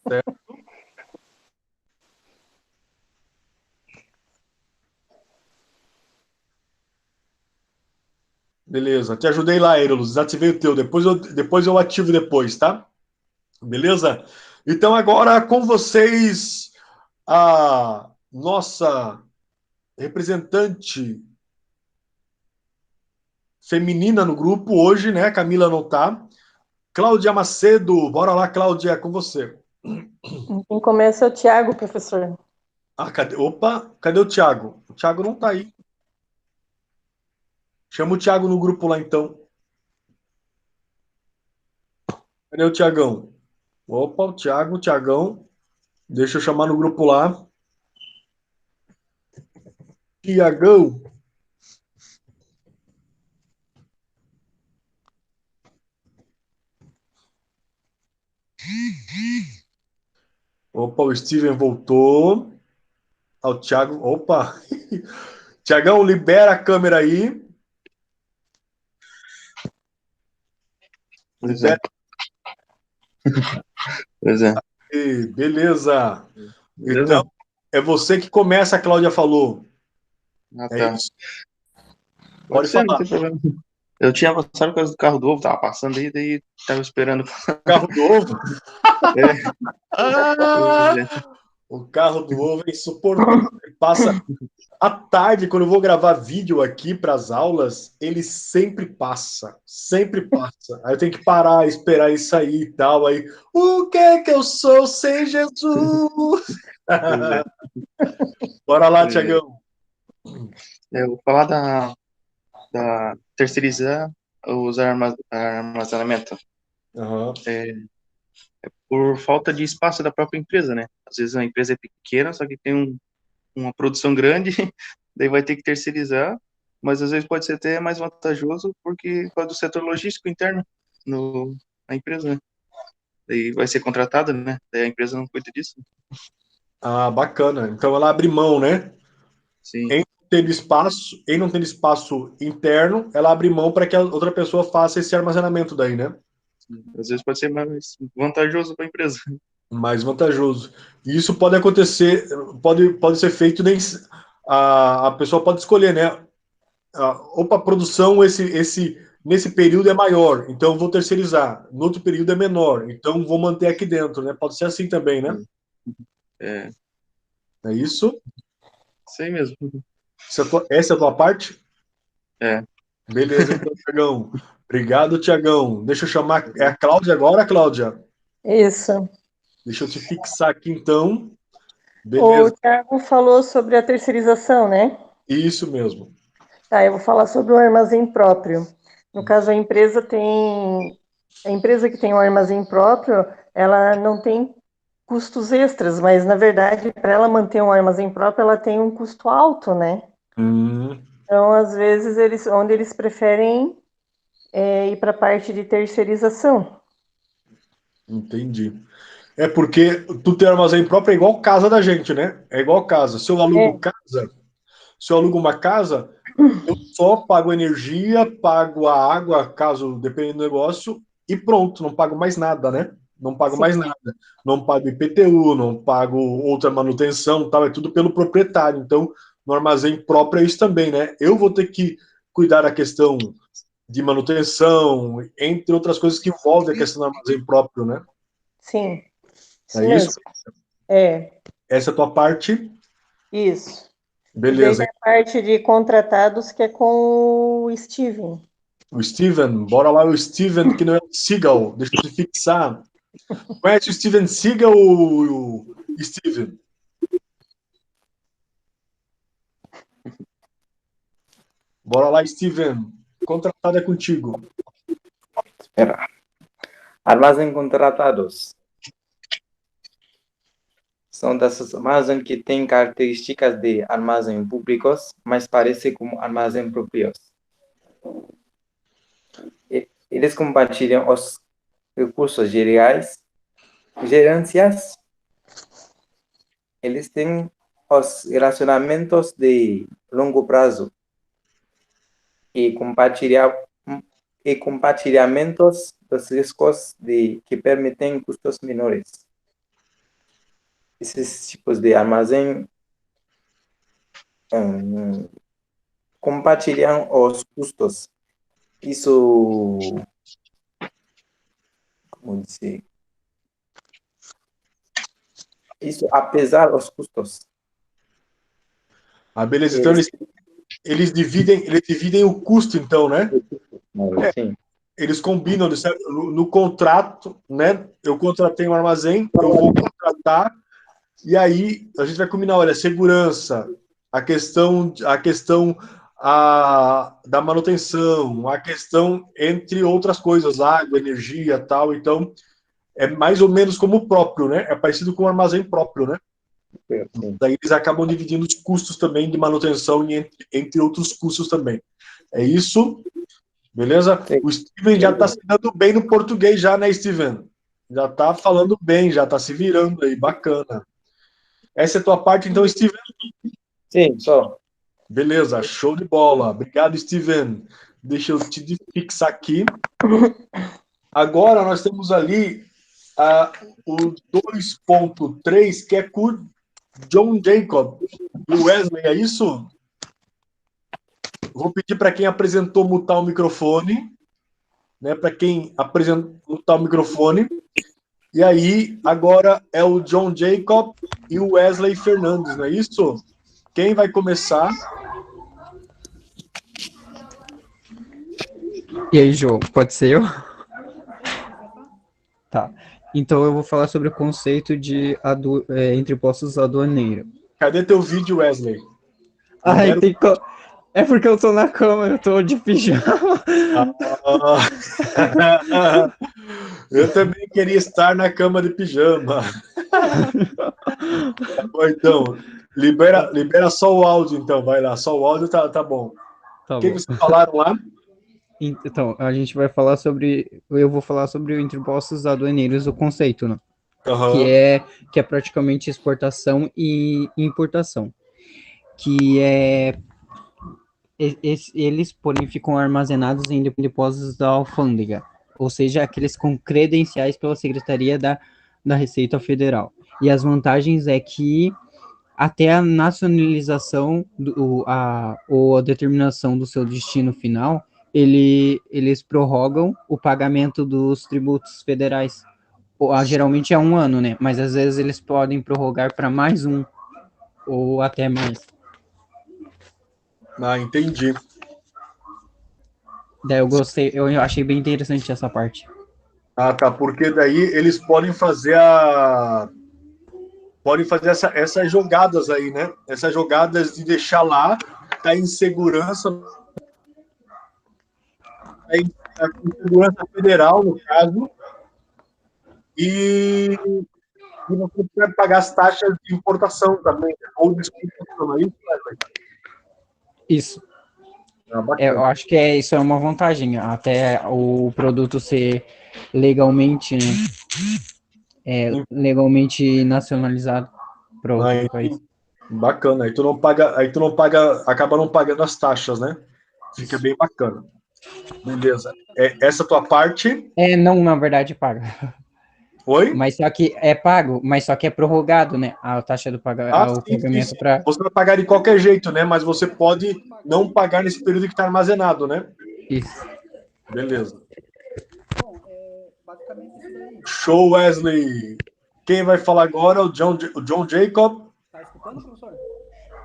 Certo? Beleza. Te ajudei lá, Aerolus. Desativei o teu. Depois eu ativo depois, tá? Beleza? Então agora com vocês a nossa representante feminina no grupo hoje, né? Camila não tá. Cláudia Macedo, bora lá, Cláudia, é com você. Quem começa é o Tiago, professor. Ah, cadê o Thiago? O Thiago não tá aí. Chama o Thiago no grupo lá, então. Cadê o Thiagão? Opa, o Thiagão. Deixa eu chamar no grupo lá. Thiagão. Opa, o Steven voltou. Ah, o Thiago. Opa! Thiagão, libera a câmera aí. Pois Libera. Pois é. Beleza. Beleza? Então, é você que começa, a Cláudia falou. Ah, É tá. isso? Pode Pode ser, não falar. tem problema. Eu tinha avançado por causa do carro do ovo, tava passando aí, daí tava esperando. Carro do ovo? É, Ah, o carro do ovo é insuportável. Passa à tarde, quando eu vou gravar vídeo aqui para as aulas, ele sempre passa. Sempre passa. Aí eu tenho que parar, esperar ele sair e tal. Aí, o que é que eu sou sem Jesus? pois é. Bora lá, É, Tiagão. eu vou falar da terceirizar os armazenamento. Uhum. Por falta de espaço da própria empresa, né? Às vezes a empresa é pequena, só que tem uma produção grande, daí vai ter que terceirizar, mas às vezes pode ser até mais vantajoso porque por causa do setor logístico interno na empresa, né? Daí vai ser contratada, né? Daí a empresa não cuida disso. Ah, bacana. Então ela abre mão, né? Sim, Em não ter espaço interno, ela abre mão para que a outra pessoa faça esse armazenamento daí, né? às vezes pode ser mais vantajoso para a empresa. Mais vantajoso. E isso pode acontecer, pode ser feito nem a pessoa pode escolher, né? Opa, a produção nesse período é maior, então vou terceirizar. No outro período é menor, então vou manter aqui dentro, né? Pode ser assim também, né? É, É isso? sei mesmo. Essa é a tua parte? É, Beleza, então, Tiagão. Obrigado, Tiagão. Deixa eu chamar. É a Cláudia agora, Cláudia? Isso. Deixa eu te fixar aqui, então. O Beleza, Tiago falou sobre a terceirização, né? isso mesmo. Tá, eu vou falar sobre o armazém próprio. No caso, a empresa que tem um armazém próprio, ela não tem custos extras, mas na verdade, para ela manter um armazém próprio, ela tem um custo alto, né? Hum, Então, às vezes, onde eles preferem ir para a parte de terceirização. entendi. É porque tu ter armazém próprio é igual casa da gente, né? É igual casa. É, Se eu alugo uma casa, eu só pago energia, pago a água, caso dependendo do negócio, e pronto, não pago mais nada, né? Não pago sim, mais nada. Não pago IPTU, não pago outra manutenção, tal, é tudo pelo proprietário. Então, no armazém próprio é isso também, né? Eu vou ter que cuidar da questão de manutenção, entre outras coisas que envolvem a questão do armazém próprio, né? sim, É isso isso? mesmo. É, Essa é a tua parte? isso. Beleza. Daí a parte de contratados que é com o Steven. O Steven, bora lá, o Steven, que não é o Seagal, deixa eu te fixar. Conhece o Steven Seagal ou o Steven? Bora lá, Steven. Contratado é contigo. Espera. Armazém contratados. São dessas armazéns que têm características de armazém públicos, mas parecem como armazém próprios. Eles compartilham os recursos gerenciais. Eles têm os relacionamentos de longo prazo e compartilhamentos dos riscos que permitem custos menores. Esses tipos de armazém compartilham os custos. Isso, como dizer? Isso apesar dos custos. Ah, beleza. Então eles dividem o custo, então, né? Sim. Eles combinam no contrato, né? Eu contratei um armazém, eu vou contratar, e aí a gente vai combinar, olha, segurança, a questão da manutenção, a questão, entre outras coisas, água, energia, tal. Então, é mais ou menos como o próprio, né? É parecido com um armazém próprio, né? Sim. Daí eles acabam dividindo os custos também de manutenção e entre outros custos também. É isso? Beleza? Sim. O Steven já está se dando bem no português já, né, Steven? Já está falando bem, já está se virando aí, bacana. Essa é a tua parte, então, Steven? Sim, só. Beleza, show de bola. Obrigado, Steven. Deixa eu te fixar aqui. Agora nós temos ali o 2.3, que é com o John Jacob e o Wesley, é isso? Vou pedir para quem apresentou mutar o microfone, né? Para quem apresentou mutar o microfone. E aí, agora é o John Jacob e o Wesley Fernandes, não é isso? Quem vai começar? E aí, João, pode ser eu? Tá. Então eu vou falar sobre o conceito de entrepostos aduaneiro. Cadê teu vídeo, Wesley? Ai, é porque eu tô na cama, eu tô de pijama. Eu também queria estar na cama de pijama. Bom, então, libera só o áudio, então, vai lá. Só o áudio tá bom. Tá O que bom. vocês falaram lá? Então, a gente vai falar sobre. Eu vou falar sobre o entrepostos aduaneiros, o conceito, né? Uhum. Que é praticamente exportação e importação. Que é. Eles, porém, ficam armazenados em depósitos da alfândega, ou seja, aqueles com credenciais pela Secretaria da Receita Federal. E as vantagens é que até a nacionalização ou a determinação do seu destino final, eles prorrogam o pagamento dos tributos federais. Geralmente é 1 ano, né? Mas às vezes eles podem prorrogar para mais um, ou até mais. Ah, entendi. Daí eu achei bem interessante essa parte. Ah, tá, porque daí eles podem fazer essas jogadas aí, né? Essas jogadas de deixar lá, tá em segurança, tá em segurança federal, no caso, e você vai pagar as taxas de importação também, ou de exportação, é isso, Wesley? Isso. Eu acho que isso é uma vantagem, até o produto ser legalmente, né, legalmente nacionalizado para outro país. Bacana, aí tu não paga, acaba não pagando as taxas, né? Fica bem bacana. Beleza. Essa tua parte? Não, na verdade paga. Oi? Mas só que é pago, mas só que é prorrogado, né? A taxa do pagamento para. Você vai pagar de qualquer jeito, né? Mas você pode não pagar nesse período que está armazenado, né? Isso. Beleza. Show, Wesley. Quem vai falar agora é o John Jacob. Tá escutando, professor?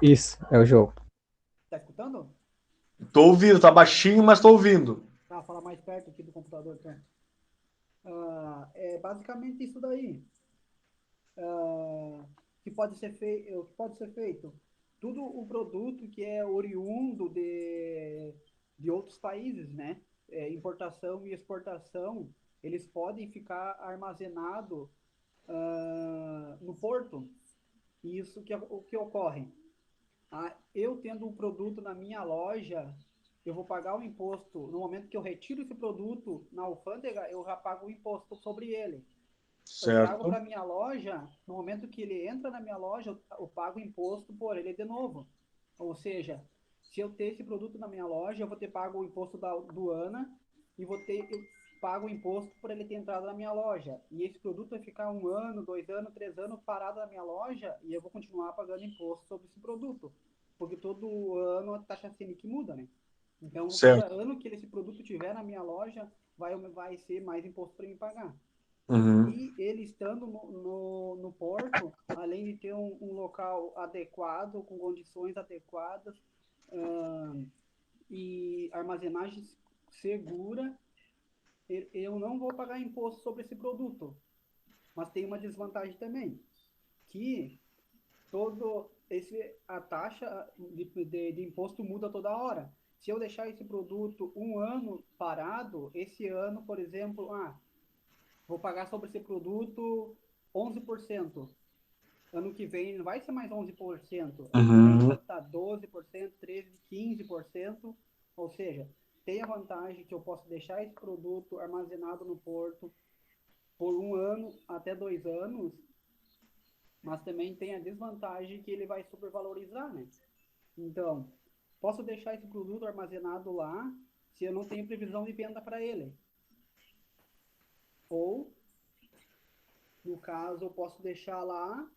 Isso, é o jogo. Tá escutando? Tô ouvindo, tá baixinho, mas tô ouvindo. Tá, fala mais perto aqui do computador, então. É basicamente isso daí. Que pode ser feito, que pode ser feito. Tudo o produto que é oriundo de outros países, né? Importação e exportação, eles podem ficar armazenados no porto. E isso que é o que ocorre. Eu tendo um produto na minha loja, eu vou pagar o imposto. No momento que eu retiro esse produto na alfândega, eu já pago o imposto sobre ele. Eu trago Certo. para minha loja, no momento que ele entra na minha loja, eu pago imposto por ele de novo. Ou seja, se eu ter esse produto na minha loja, eu vou ter pago o imposto da aduana e eu pago o imposto por ele ter entrado na minha loja. E esse produto vai ficar 1 ano, 2 anos, 3 anos parado na minha loja e eu vou continuar pagando imposto sobre esse produto. Porque todo ano a taxa Selic muda, né? Então, Certo. cada ano que esse produto tiver na minha loja, vai ser mais imposto para mim pagar. Uhum. E ele estando no porto, além de ter um local adequado, com condições adequadas, e armazenagem segura, eu não vou pagar imposto sobre esse produto. Mas tem uma desvantagem também, que a taxa de imposto muda toda hora. Se eu deixar esse produto 1 ano parado, esse ano, por exemplo, vou pagar sobre esse produto 11%. Ano que vem não vai ser mais 11%. Ano que vem pode estar 12%, 13%, 15%. Ou seja, tem a vantagem que eu posso deixar esse produto armazenado no porto por 1 ano até 2 anos, mas também tem a desvantagem que ele vai supervalorizar, né? Então, posso deixar esse produto armazenado lá se eu não tenho previsão de venda para ele. Ou, no caso, eu posso deixar lá.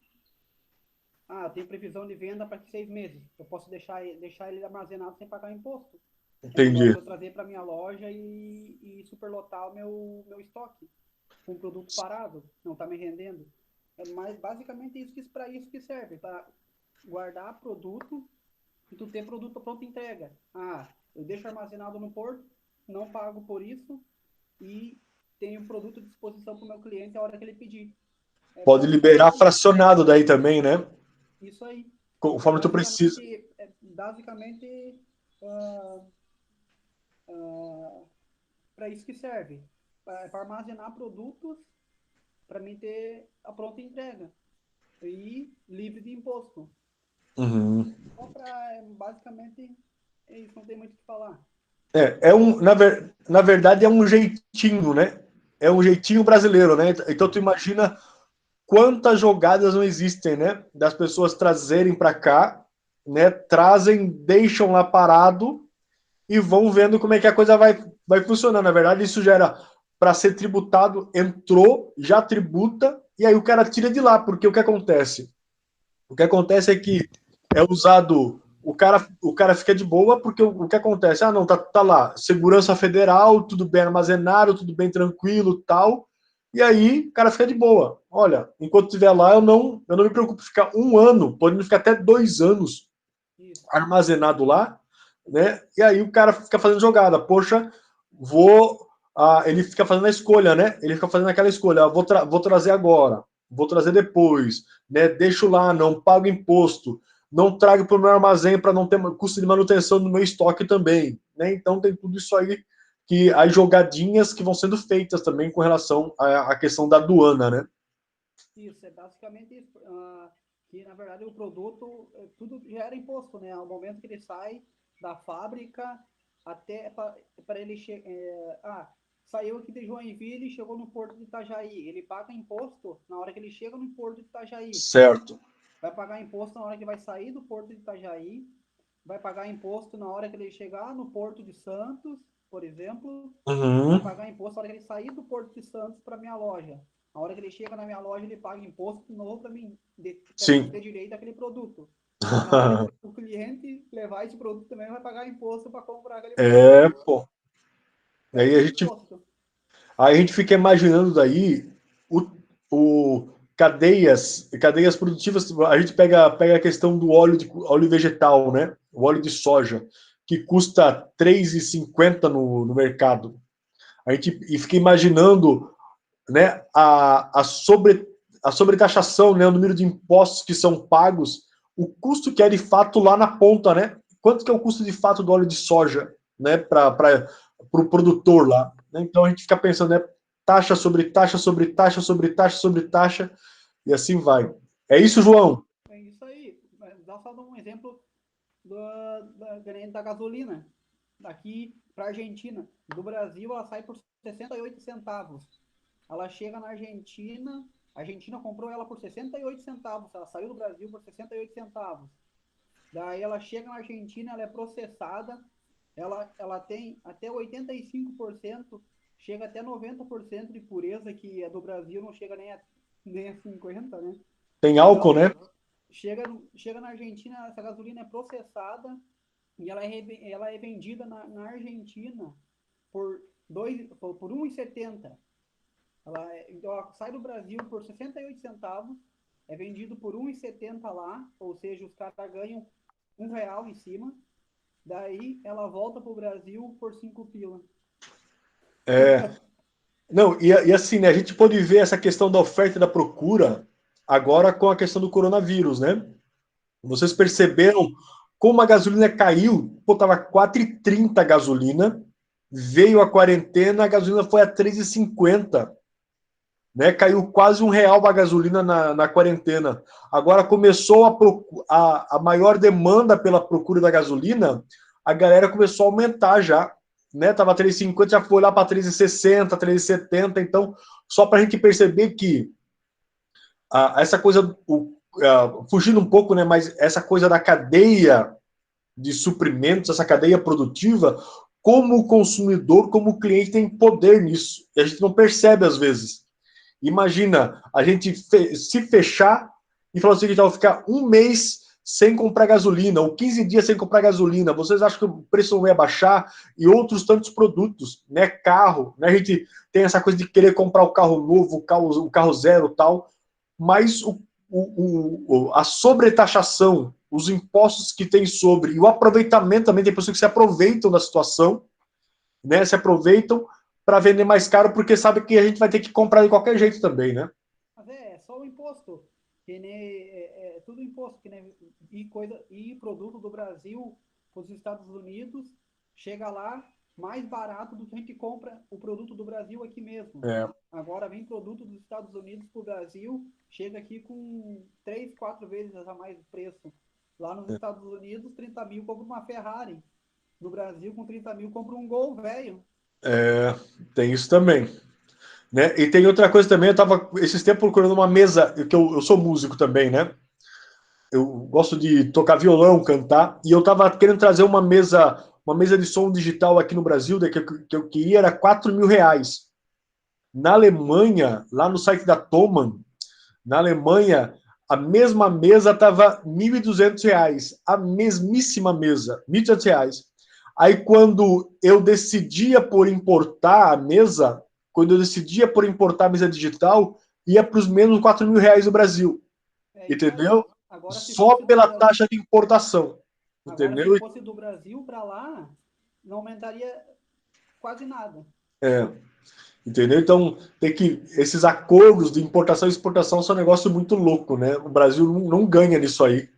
Eu tenho previsão de venda para 6 meses. Eu posso deixar ele armazenado sem pagar imposto. Entendi. Eu trazer para minha loja e superlotar o meu estoque com o produto parado, não está me rendendo. Mas basicamente para isso que serve, para guardar produto e tu ter produto pronto entrega. Eu deixo armazenado no porto, não pago por isso e tenho produto à disposição para o meu cliente a hora que ele pedir. Pode liberar fracionado daí também, né? Isso aí. Conforme tu precisa. Basicamente para isso que serve. Para armazenar produtos para mim ter a pronta entrega e livre de imposto. Uhum. Basicamente é isso, não tem muito o que falar. Na verdade é um jeitinho, né? É um jeitinho brasileiro, né? Então tu imagina quantas jogadas não existem, né? Das pessoas trazerem para cá, né? Trazem, deixam lá parado e vão vendo como é que a coisa vai funcionando. Na verdade, isso já era para ser tributado, entrou, já tributa, e aí o cara tira de lá, porque o que acontece? O que acontece é que é usado. O cara fica de boa, porque o que acontece? Não, tá lá, segurança federal, tudo bem armazenado, tudo bem tranquilo, tal. E aí, o cara fica de boa. Olha, enquanto estiver lá, eu não me preocupo ficar 1 ano, podendo ficar até 2 anos armazenado lá, né? E aí o cara fica fazendo jogada. Poxa, ele fica fazendo a escolha, né? Ele fica fazendo aquela escolha. Vou trazer agora, vou trazer depois, né? Deixo lá, não pago imposto, não trago para o meu armazém para não ter custo de manutenção no meu estoque também, né? Então tem tudo isso aí, que as jogadinhas que vão sendo feitas também com relação à questão da aduana, né? Isso, é basicamente isso. Que na verdade o produto, tudo já era imposto, né? Ao momento que ele sai da fábrica até para ele saiu aqui de Joinville e chegou no porto de Itajaí. Ele paga imposto na hora que ele chega no porto de Itajaí. Certo. Vai pagar imposto na hora que vai sair do porto de Itajaí. Vai pagar imposto na hora que ele chegar no porto de Santos, por exemplo. Vai pagar imposto na hora que ele sair do porto de Santos para minha loja. Na hora que ele chega na minha loja, ele paga imposto de novo para mim ter direito àquele produto. Na hora que o cliente levar esse produto também vai pagar imposto para comprar aquele produto. Pô. Aí a gente fica imaginando daí cadeias produtivas, a gente pega a questão do óleo vegetal, né? O óleo de soja, que custa R$ 3,50 no mercado. E fica imaginando, né, a sobretaxação, né, o número de impostos que são pagos, o custo que é de fato lá na ponta, né? Quanto que é o custo de fato do óleo de soja, né, para o produtor lá, né? Então a gente fica pensando, né, taxa sobre taxa sobre taxa sobre taxa sobre taxa, e assim vai. É isso, João? É isso aí. Dá só um exemplo da gasolina. Daqui para a Argentina. Do Brasil, ela sai por 68 centavos. Ela chega na Argentina, a Argentina comprou ela por 68 centavos. Ela saiu do Brasil por 68 centavos. Daí ela chega na Argentina, ela é processada, ela tem até 85%, chega até 90% de pureza, que a do Brasil não chega nem a 50%, né? Tem álcool, né? Chega na Argentina, essa gasolina é processada e ela é vendida na Argentina por R$1,70. Ela sai do Brasil por 68 centavos, é vendido por R$1,70 lá, ou seja, os caras ganham R$1 em cima. Daí ela volta para o Brasil por 5 pila. Não, e assim, né, a gente pode ver essa questão da oferta e da procura agora com a questão do coronavírus, né? Vocês perceberam como a gasolina caiu? Pô, tava 4,30 a gasolina, veio a quarentena, a gasolina foi a 3,50, né? Caiu quase R$ 1 a gasolina na quarentena. Agora começou a maior demanda pela procura da gasolina, a galera começou a aumentar já, né? Tava 3,50, já foi lá para 3,60, 3,70. Então, só para a gente perceber que essa coisa, fugindo um pouco, né? Mas essa coisa da cadeia de suprimentos, essa cadeia produtiva, como o consumidor, como o cliente tem poder nisso. E a gente não percebe às vezes. Imagina a gente se fechar e falar o seguinte: vou ficar um mês sem comprar gasolina, ou 15 dias sem comprar gasolina. Vocês acham que o preço não ia baixar? E outros tantos produtos, né? Carro, né? A gente tem essa coisa de querer comprar o carro novo, o carro zero e tal, mas a sobretaxação, os impostos que tem sobre, e o aproveitamento também, tem pessoas que se aproveitam da situação, né? Se aproveitam para vender mais caro, porque sabe que a gente vai ter que comprar de qualquer jeito também, né? Mas é só o imposto. Que nem, tudo imposto. Que nem, e produto do Brasil para os Estados Unidos chega lá mais barato do que a gente compra o produto do Brasil aqui mesmo. Agora vem produto dos Estados Unidos para o Brasil, chega aqui com 3, 4 vezes a mais o preço. Lá nos Estados Unidos, 30 mil compra uma Ferrari. No Brasil, com 30 mil, compra um Gol velho. Tem isso também. Né? E tem outra coisa também, eu estava esses tempos procurando uma mesa, que eu sou músico também, né? Eu gosto de tocar violão, cantar, e eu estava querendo trazer uma mesa de som digital aqui no Brasil, que eu queria, era R$ 4.000. Na Alemanha, lá no site da Thomann, na Alemanha, a mesma mesa estava R$ 1.200, a mesmíssima mesa, R$ 1.200. Aí quando eu decidia por importar a mesa, digital, ia para os menos R$ 4.000 do Brasil. Entendeu? Agora, só pela taxa de importação. Entendeu? Se fosse do Brasil para lá, não aumentaria quase nada. Entendeu? Então, esses acordos de importação e exportação são um negócio muito louco, né? O Brasil não ganha nisso aí,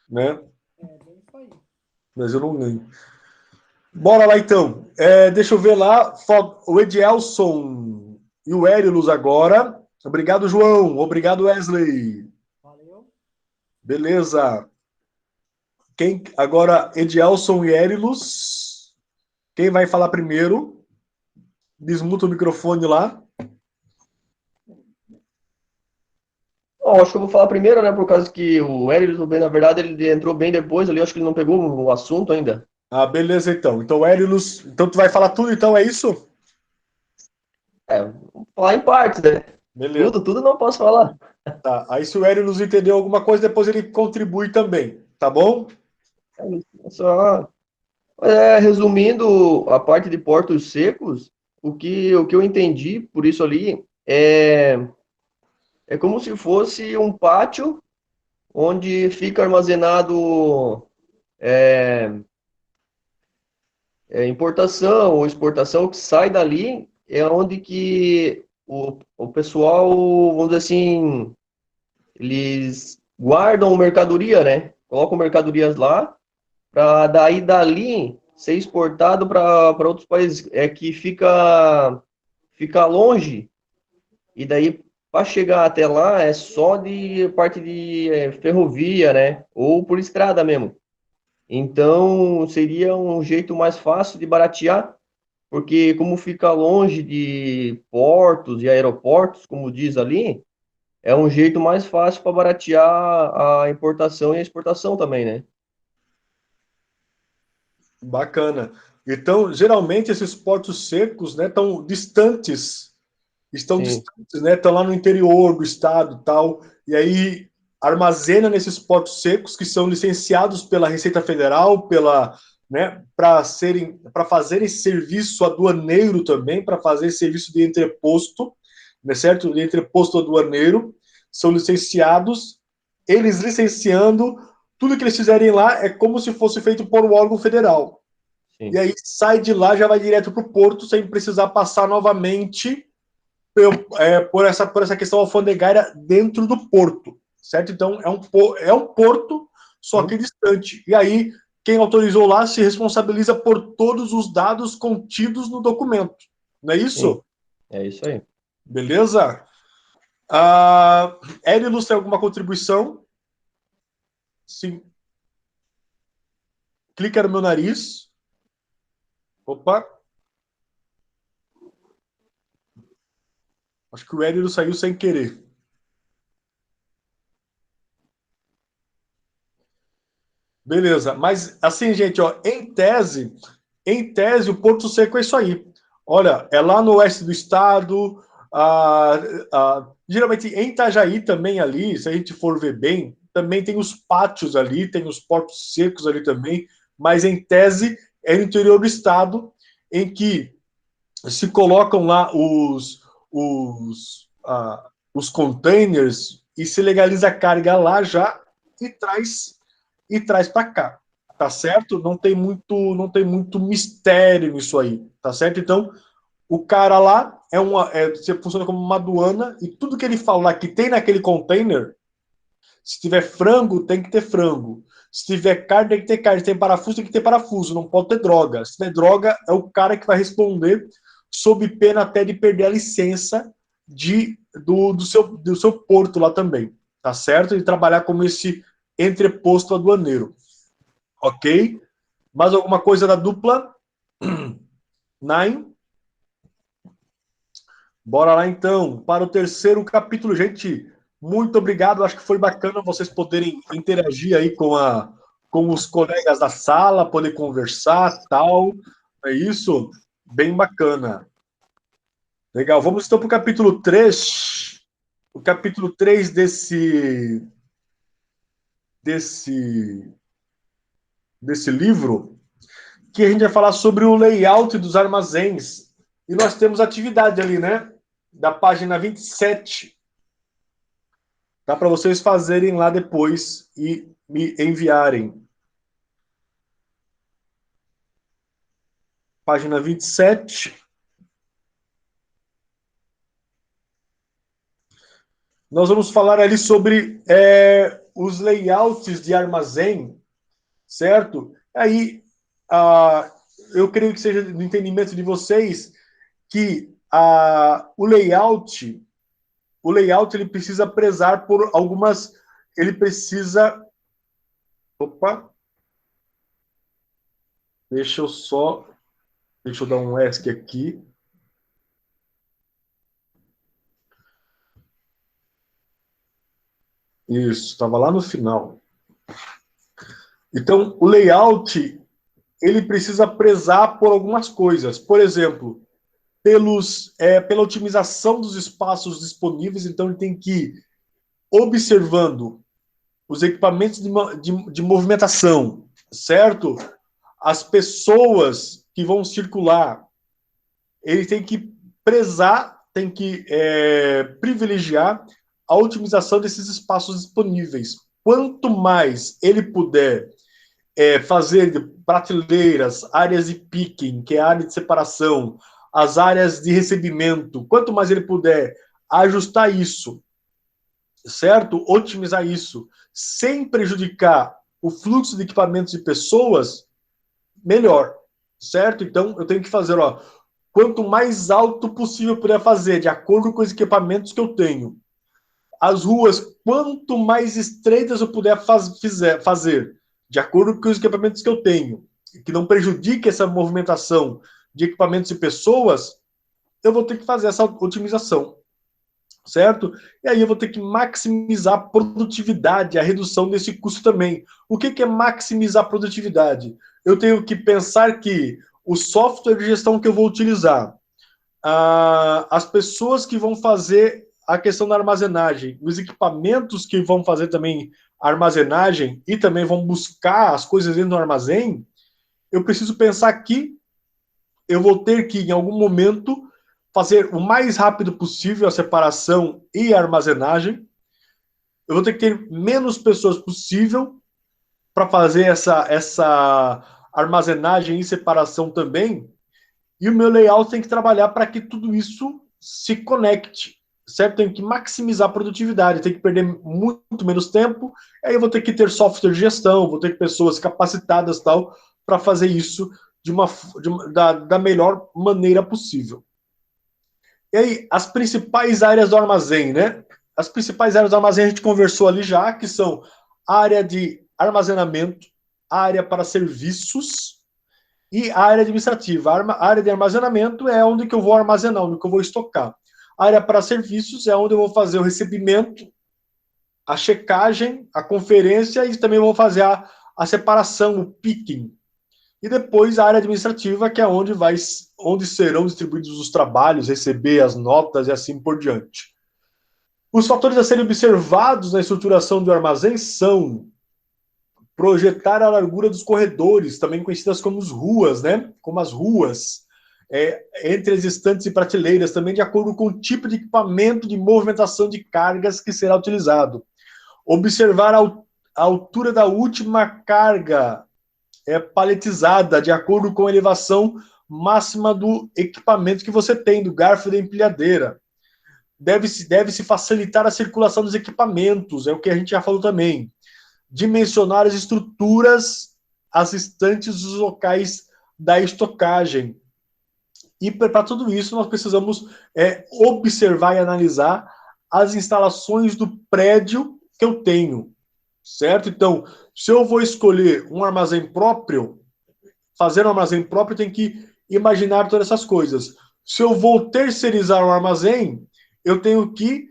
né? Bem isso aí. O Brasil não ganha. Bora lá, então. Deixa eu ver lá. O Edielson e o Érylus agora. Obrigado, João. Obrigado, Wesley. Valeu. Beleza. Agora, Edielson e Érylus. Quem vai falar primeiro? Desmuta o microfone lá. Bom, acho que eu vou falar primeiro, né? Por causa que o Érylus, na verdade, ele entrou bem depois ali. Acho que ele não pegou o assunto ainda. Beleza, então. Então, Érylus, então tu vai falar tudo, então, é isso? Vou falar em partes, né? Beleza. Tudo não posso falar. Tá. Aí se o Érylus entendeu alguma coisa, depois ele contribui também, tá bom? Só resumindo a parte de portos secos, o que eu entendi por isso ali é É como se fosse um pátio onde fica armazenado importação ou exportação. O que sai dali é onde que o pessoal, vamos dizer assim, eles guardam mercadoria, né? Colocam mercadorias lá para daí dali ser exportado para outros países. É que fica longe e daí para chegar até lá é só de parte de ferrovia, né? Ou por estrada mesmo. Então seria um jeito mais fácil de baratear, porque como fica longe de portos e aeroportos, como diz ali, é um jeito mais fácil para baratear a importação e a exportação também, né? Bacana. Então, geralmente esses portos secos, né, estão Sim, distantes, né, estão lá no interior do estado, tal, e aí armazena nesses portos secos que são licenciados pela Receita Federal, né, para fazerem serviço aduaneiro também, para fazer serviço de entreposto, né, certo? De entreposto aduaneiro, são licenciados, eles licenciando, tudo que eles fizerem lá é como se fosse feito por um órgão federal. E sim, aí sai de lá, já vai direto para o porto, sem precisar passar novamente por essa questão alfandegária dentro do porto, certo? Então, é um porto, só que sim, distante. E aí, quem autorizou lá se responsabiliza por todos os dados contidos no documento. Não é sim. isso? É isso aí. Beleza? Hélio, tem alguma contribuição? Sim. Clica no meu nariz. Opa. Acho que o Hélio saiu sem querer. Beleza. Mas, assim, gente, ó, em tese, o Porto Seco é isso aí. Olha, é lá no oeste do estado. Geralmente em Itajaí também ali, se a gente for ver bem, também tem os pátios ali, tem os portos secos ali também, mas em tese é no interior do estado em que se colocam lá os containers e se legaliza a carga lá já e traz para cá, tá certo? Não tem muito mistério nisso aí, tá certo? Então, o cara lá você funciona como uma aduana e tudo que ele fala que tem naquele container, se tiver frango, tem que ter frango. Se tiver carne, tem que ter carne. Se tem parafuso, tem que ter parafuso. Não pode ter droga. Se tiver droga, é o cara que vai responder sob pena até de perder a licença do seu porto lá também. Tá certo? E trabalhar como esse entreposto aduaneiro. Ok? Mais alguma coisa da dupla? Nine? Bora lá então, para o terceiro capítulo, gente. Muito obrigado, acho que foi bacana vocês poderem interagir aí com os colegas da sala, poder conversar, tal. É isso? Bem bacana. Legal, vamos então para o capítulo 3. O capítulo 3 desse, desse livro, que a gente vai falar sobre o layout dos armazéns. E nós temos atividade ali, né? Da página 27. Dá para vocês fazerem lá depois e me enviarem. Página 27. Nós vamos falar ali sobre os layouts de armazém, certo? Aí, eu creio que seja do entendimento de vocês que o layout ele precisa prezar por algumas. Ele precisa. Opa! Deixa eu dar um ESC aqui. Isso, estava lá no final. Então, o layout ele precisa prezar por algumas coisas. Por exemplo, pela otimização dos espaços disponíveis, então ele tem que ir observando os equipamentos de movimentação, certo? As pessoas que vão circular, ele tem que prezar, tem que privilegiar a otimização desses espaços disponíveis. Quanto mais ele puder fazer prateleiras, áreas de picking, que é a área de separação, as áreas de recebimento, quanto mais ele puder ajustar isso, certo? Otimizar isso, sem prejudicar o fluxo de equipamentos e pessoas, melhor, certo? Então, eu tenho que fazer, quanto mais alto possível eu puder fazer, de acordo com os equipamentos que eu tenho. As ruas, quanto mais estreitas eu puder fazer, de acordo com os equipamentos que eu tenho, que não prejudique essa movimentação de equipamentos e pessoas, eu vou ter que fazer essa otimização, certo? E aí eu vou ter que maximizar a produtividade, a redução desse custo também. O que é maximizar a produtividade? Eu tenho que pensar que o software de gestão que eu vou utilizar, as pessoas que vão fazer a questão da armazenagem, os equipamentos que vão fazer também a armazenagem e também vão buscar as coisas dentro do armazém, eu preciso pensar que eu vou ter que, em algum momento, fazer o mais rápido possível a separação e a armazenagem. Eu vou ter que ter menos pessoas possível para fazer essa armazenagem e separação também. E o meu layout tem que trabalhar para que tudo isso se conecte, certo? Tem que maximizar a produtividade, tem que perder muito menos tempo. Aí eu vou ter que ter software de gestão, vou ter pessoas capacitadas tal para fazer isso da melhor maneira possível. E aí, as principais áreas do armazém, né? As principais áreas do armazém a gente conversou ali já, que são a área de armazenamento, a área para serviços e a área administrativa. A área de armazenamento é onde que eu vou armazenar, onde que eu vou estocar. A área para serviços é onde eu vou fazer o recebimento, a checagem, a conferência e também vou fazer a separação, o picking. E depois a área administrativa, que é onde serão distribuídos os trabalhos, receber as notas e assim por diante. Os fatores a serem observados na estruturação do armazém são projetar a largura dos corredores, também conhecidas como as ruas, né? Como as ruas, entre as estantes e prateleiras, também de acordo com o tipo de equipamento de movimentação de cargas que será utilizado. Observar a altura da última carga paletizada, de acordo com a elevação máxima do equipamento que você tem, do garfo da empilhadeira. Deve-se facilitar a circulação dos equipamentos, é o que a gente já falou também. Dimensionar as estruturas, as estantes dos locais da estocagem. E para tudo isso, nós precisamos observar e analisar as instalações do prédio que eu tenho, certo? Então, se eu vou escolher um armazém próprio, fazer um armazém próprio, eu tenho que imaginar todas essas coisas. Se eu vou terceirizar um armazém, eu tenho que,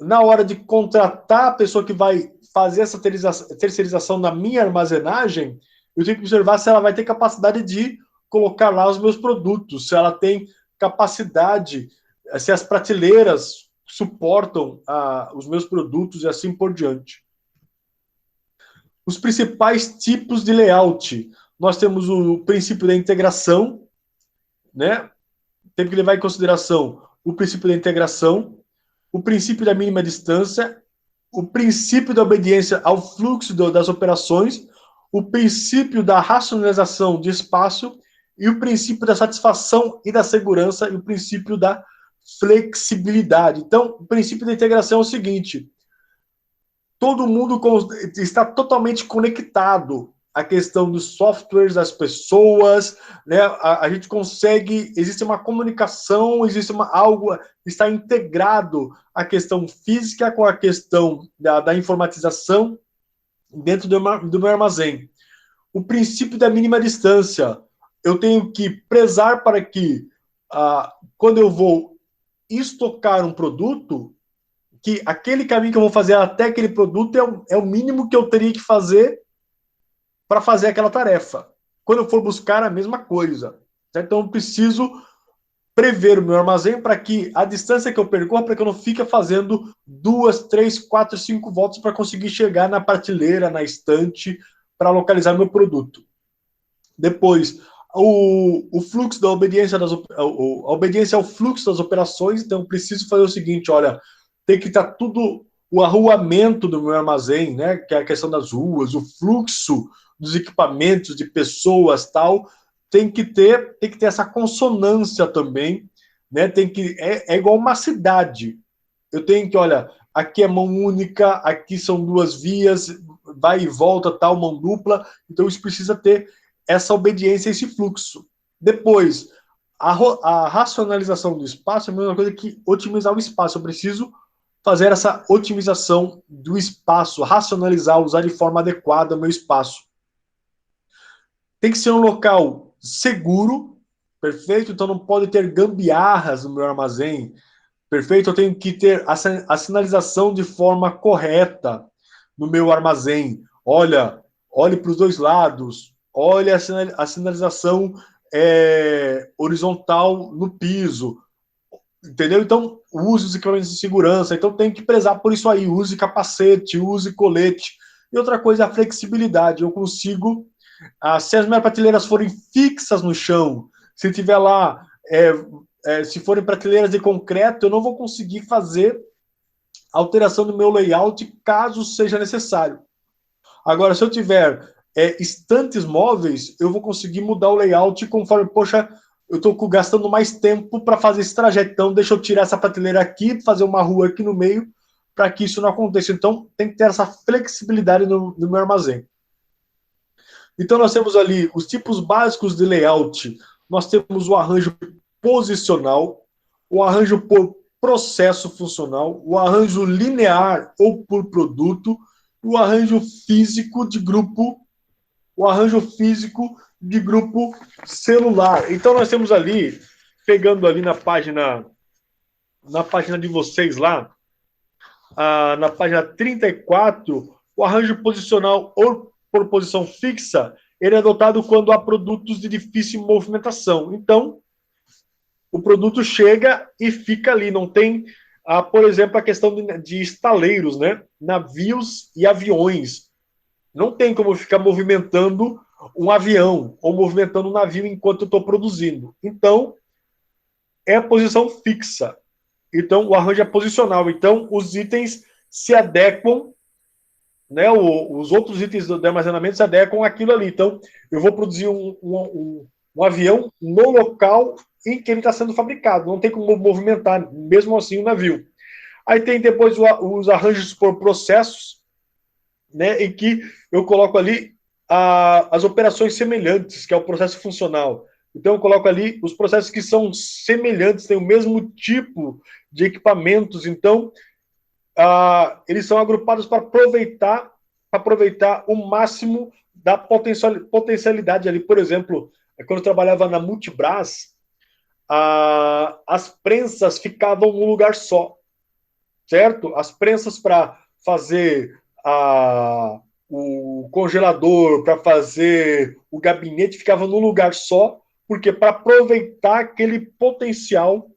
na hora de contratar a pessoa que vai fazer essa terceirização na minha armazenagem, eu tenho que observar se ela vai ter capacidade de colocar lá os meus produtos, se ela tem capacidade, se as prateleiras suportam os meus produtos e assim por diante. Os principais tipos de layout. Nós temos o princípio da integração, né? Temos que levar em consideração o princípio da integração, o princípio da mínima distância, o princípio da obediência ao fluxo das operações, o princípio da racionalização de espaço e o princípio da satisfação e da segurança e o princípio da flexibilidade. Então, o princípio da integração é o seguinte: todo mundo está totalmente conectado. A questão dos softwares, das pessoas, né? A gente consegue, existe uma comunicação, existe algo, está integrado a questão física com a questão da informatização dentro do meu armazém. O princípio da mínima distância. Eu tenho que prezar para que, quando eu vou estocar um produto, que aquele caminho que eu vou fazer até aquele produto é o mínimo que eu teria que fazer para fazer aquela tarefa. Quando eu for buscar, a mesma coisa. Certo? Então, eu preciso prever o meu armazém para que a distância que eu percorra, para que eu não fique fazendo 2, 3, 4, 5 voltas para conseguir chegar na prateleira, na estante, para localizar meu produto. Depois, o fluxo da obediência, a obediência ao fluxo das operações. Então, eu preciso fazer o seguinte, olha, tem que estar tudo o arruamento do meu armazém, né, que é a questão das ruas, o fluxo dos equipamentos, de pessoas, tal, tem que ter essa consonância também, né? É igual uma cidade. Eu tenho que, olha, aqui é mão única, aqui são duas vias, vai e volta, tal, mão dupla. Então isso precisa ter essa obediência, esse fluxo. Depois, a racionalização do espaço é a mesma coisa que otimizar o espaço. Eu preciso fazer essa otimização do espaço, racionalizar, usar de forma adequada o meu espaço. Tem que ser um local seguro, perfeito? Então não pode ter gambiarras no meu armazém, perfeito? Eu tenho que ter a sinalização de forma correta no meu armazém. Olhe para os dois lados, olhe a sinalização horizontal no piso, entendeu? Então, use os equipamentos de segurança. Então, tem que prezar por isso aí. Use capacete, use colete. E outra coisa é a flexibilidade. Eu consigo, se as minhas prateleiras forem fixas no chão, se tiver lá, se forem prateleiras de concreto, eu não vou conseguir fazer alteração do meu layout caso seja necessário. Agora, se eu tiver estantes móveis, eu vou conseguir mudar o layout conforme, poxa, eu estou gastando mais tempo para fazer esse trajeto, então deixa eu tirar essa prateleira aqui, fazer uma rua aqui no meio, para que isso não aconteça. Então, tem que ter essa flexibilidade no meu armazém. Então, nós temos ali os tipos básicos de layout. Nós temos o arranjo posicional, o arranjo por processo funcional, o arranjo linear ou por produto, o arranjo físico de grupo, celular. Então, nós temos ali, pegando ali na página de vocês lá, na página 34, o arranjo posicional ou por posição fixa, ele é adotado quando há produtos de difícil movimentação. Então, o produto chega e fica ali. Não tem, por exemplo, a questão de estaleiros, né? Navios e aviões. Não tem como ficar movimentando um avião ou movimentando um navio enquanto eu estou produzindo. Então, é a posição fixa. Então, o arranjo é posicional. Então, os itens se adequam, né? Os outros itens do armazenamento se adequam àquilo ali. Então, eu vou produzir um avião no local em que ele está sendo fabricado. Não tem como movimentar, mesmo assim, o navio. Aí tem depois os arranjos por processos, né? Em que eu coloco ali as operações semelhantes, que é o processo funcional. Então, eu coloco ali os processos que são semelhantes, têm o mesmo tipo de equipamentos. Então, eles são agrupados para aproveitar o máximo da potencialidade ali. Por exemplo, quando eu trabalhava na Multibras, as prensas ficavam num lugar só, certo? As prensas para fazer o congelador, para fazer o gabinete, ficavam num lugar só, porque para aproveitar aquele potencial,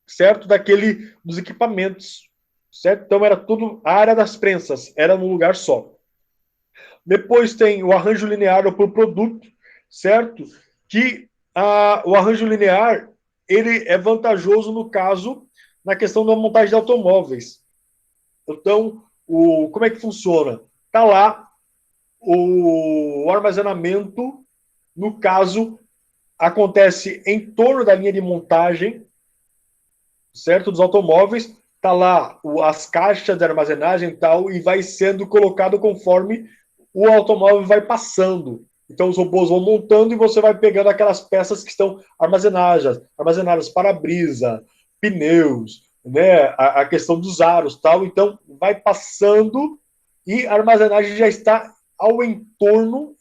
certo? Dos equipamentos, certo? Então era tudo, a área das prensas era num lugar só. Depois tem o arranjo linear por produto, certo? Que o arranjo linear, ele é vantajoso no caso, na questão da montagem de automóveis. Então, como é que funciona? Está lá o armazenamento, no caso, acontece em torno da linha de montagem, certo? Dos automóveis, está lá as caixas de armazenagem e tal, e vai sendo colocado conforme o automóvel vai passando. Então os robôs vão montando e você vai pegando aquelas peças que estão armazenadas para-brisa, pneus, né? A questão dos aros, tal. Então vai passando e a armazenagem já está no entorno,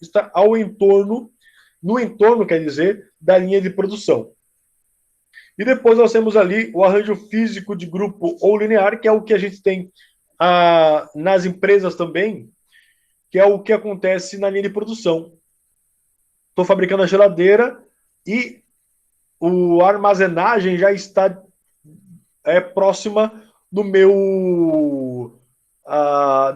quer dizer, da linha de produção. E depois nós temos ali o arranjo físico de grupo ou linear, que é o que a gente tem nas empresas também, que é o que acontece na linha de produção. Estou fabricando a geladeira e a armazenagem já está próxima do meu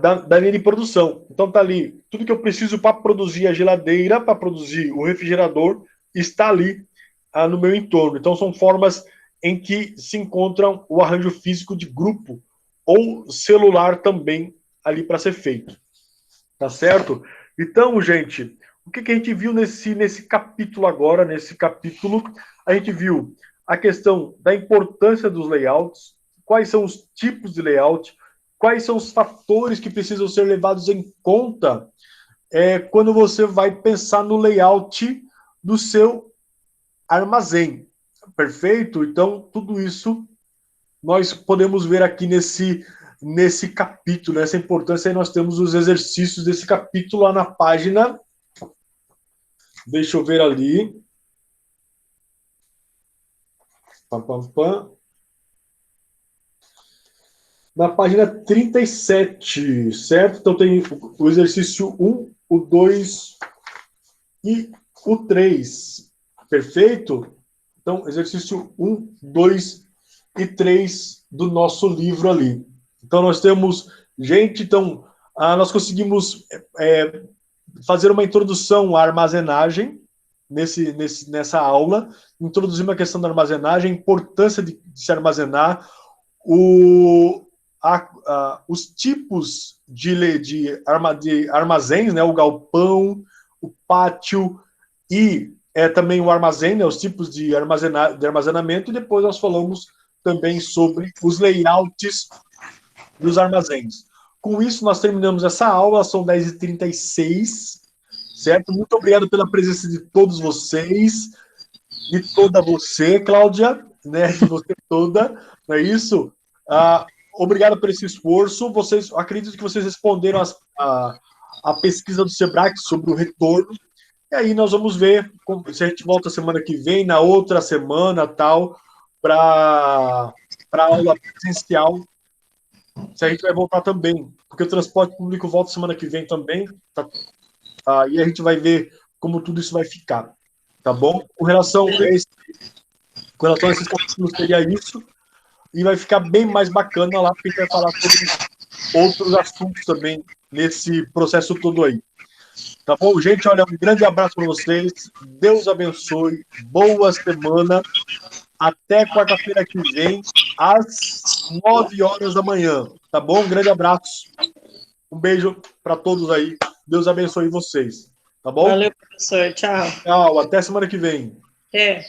da linha de produção. Então tá ali tudo que eu preciso para produzir a geladeira, para produzir o refrigerador, está ali no meu entorno. Então são formas em que se encontram o arranjo físico de grupo ou celular também ali para ser feito. Tá certo? Então, gente, o que a gente viu nesse capítulo agora? Nesse capítulo, a gente viu a questão da importância dos layouts, quais são os tipos de layout, quais são os fatores que precisam ser levados em conta quando você vai pensar no layout do seu armazém. Perfeito? Então, tudo isso nós podemos ver aqui nesse capítulo, essa importância, aí nós temos os exercícios desse capítulo lá na página. Deixa eu ver ali. Pam, pam, pam. Na página 37, certo? Então tem o exercício 1, o 2 e o 3. Perfeito? Então, exercício 1, 2 e 3 do nosso livro ali. Então, nós temos, gente, então, nós conseguimos fazer uma introdução à armazenagem nessa aula, introduzimos a questão da armazenagem, a importância de se armazenar, os tipos de armazéns, né, o galpão, o pátio e também o armazém, né, os tipos de armazenamento, e depois nós falamos também sobre os layouts dos armazéns. Com isso, nós terminamos essa aula, são 10h36, certo? Muito obrigado pela presença de todos vocês, de toda você, Cláudia, né, de você toda, não é isso? Obrigado por esse esforço. Acredito que vocês responderam a pesquisa do Sebrae sobre o retorno. E aí nós vamos ver se a gente volta semana que vem, na outra semana, tal, para a aula presencial. Se a gente vai voltar também, porque o transporte público volta semana que vem também. E a gente vai ver como tudo isso vai ficar. Tá bom? Com relação a esses capítulos, seria isso. E vai ficar bem mais bacana lá, porque a gente vai falar sobre outros assuntos também nesse processo todo aí. Tá bom, gente? Olha, um grande abraço para vocês. Deus abençoe. Boa semana. Até quarta-feira que vem, às 9h da manhã. Tá bom? Um grande abraço. Um beijo para todos aí. Deus abençoe vocês. Tá bom? Valeu, professor. Tchau. Tchau. Até semana que vem. Até.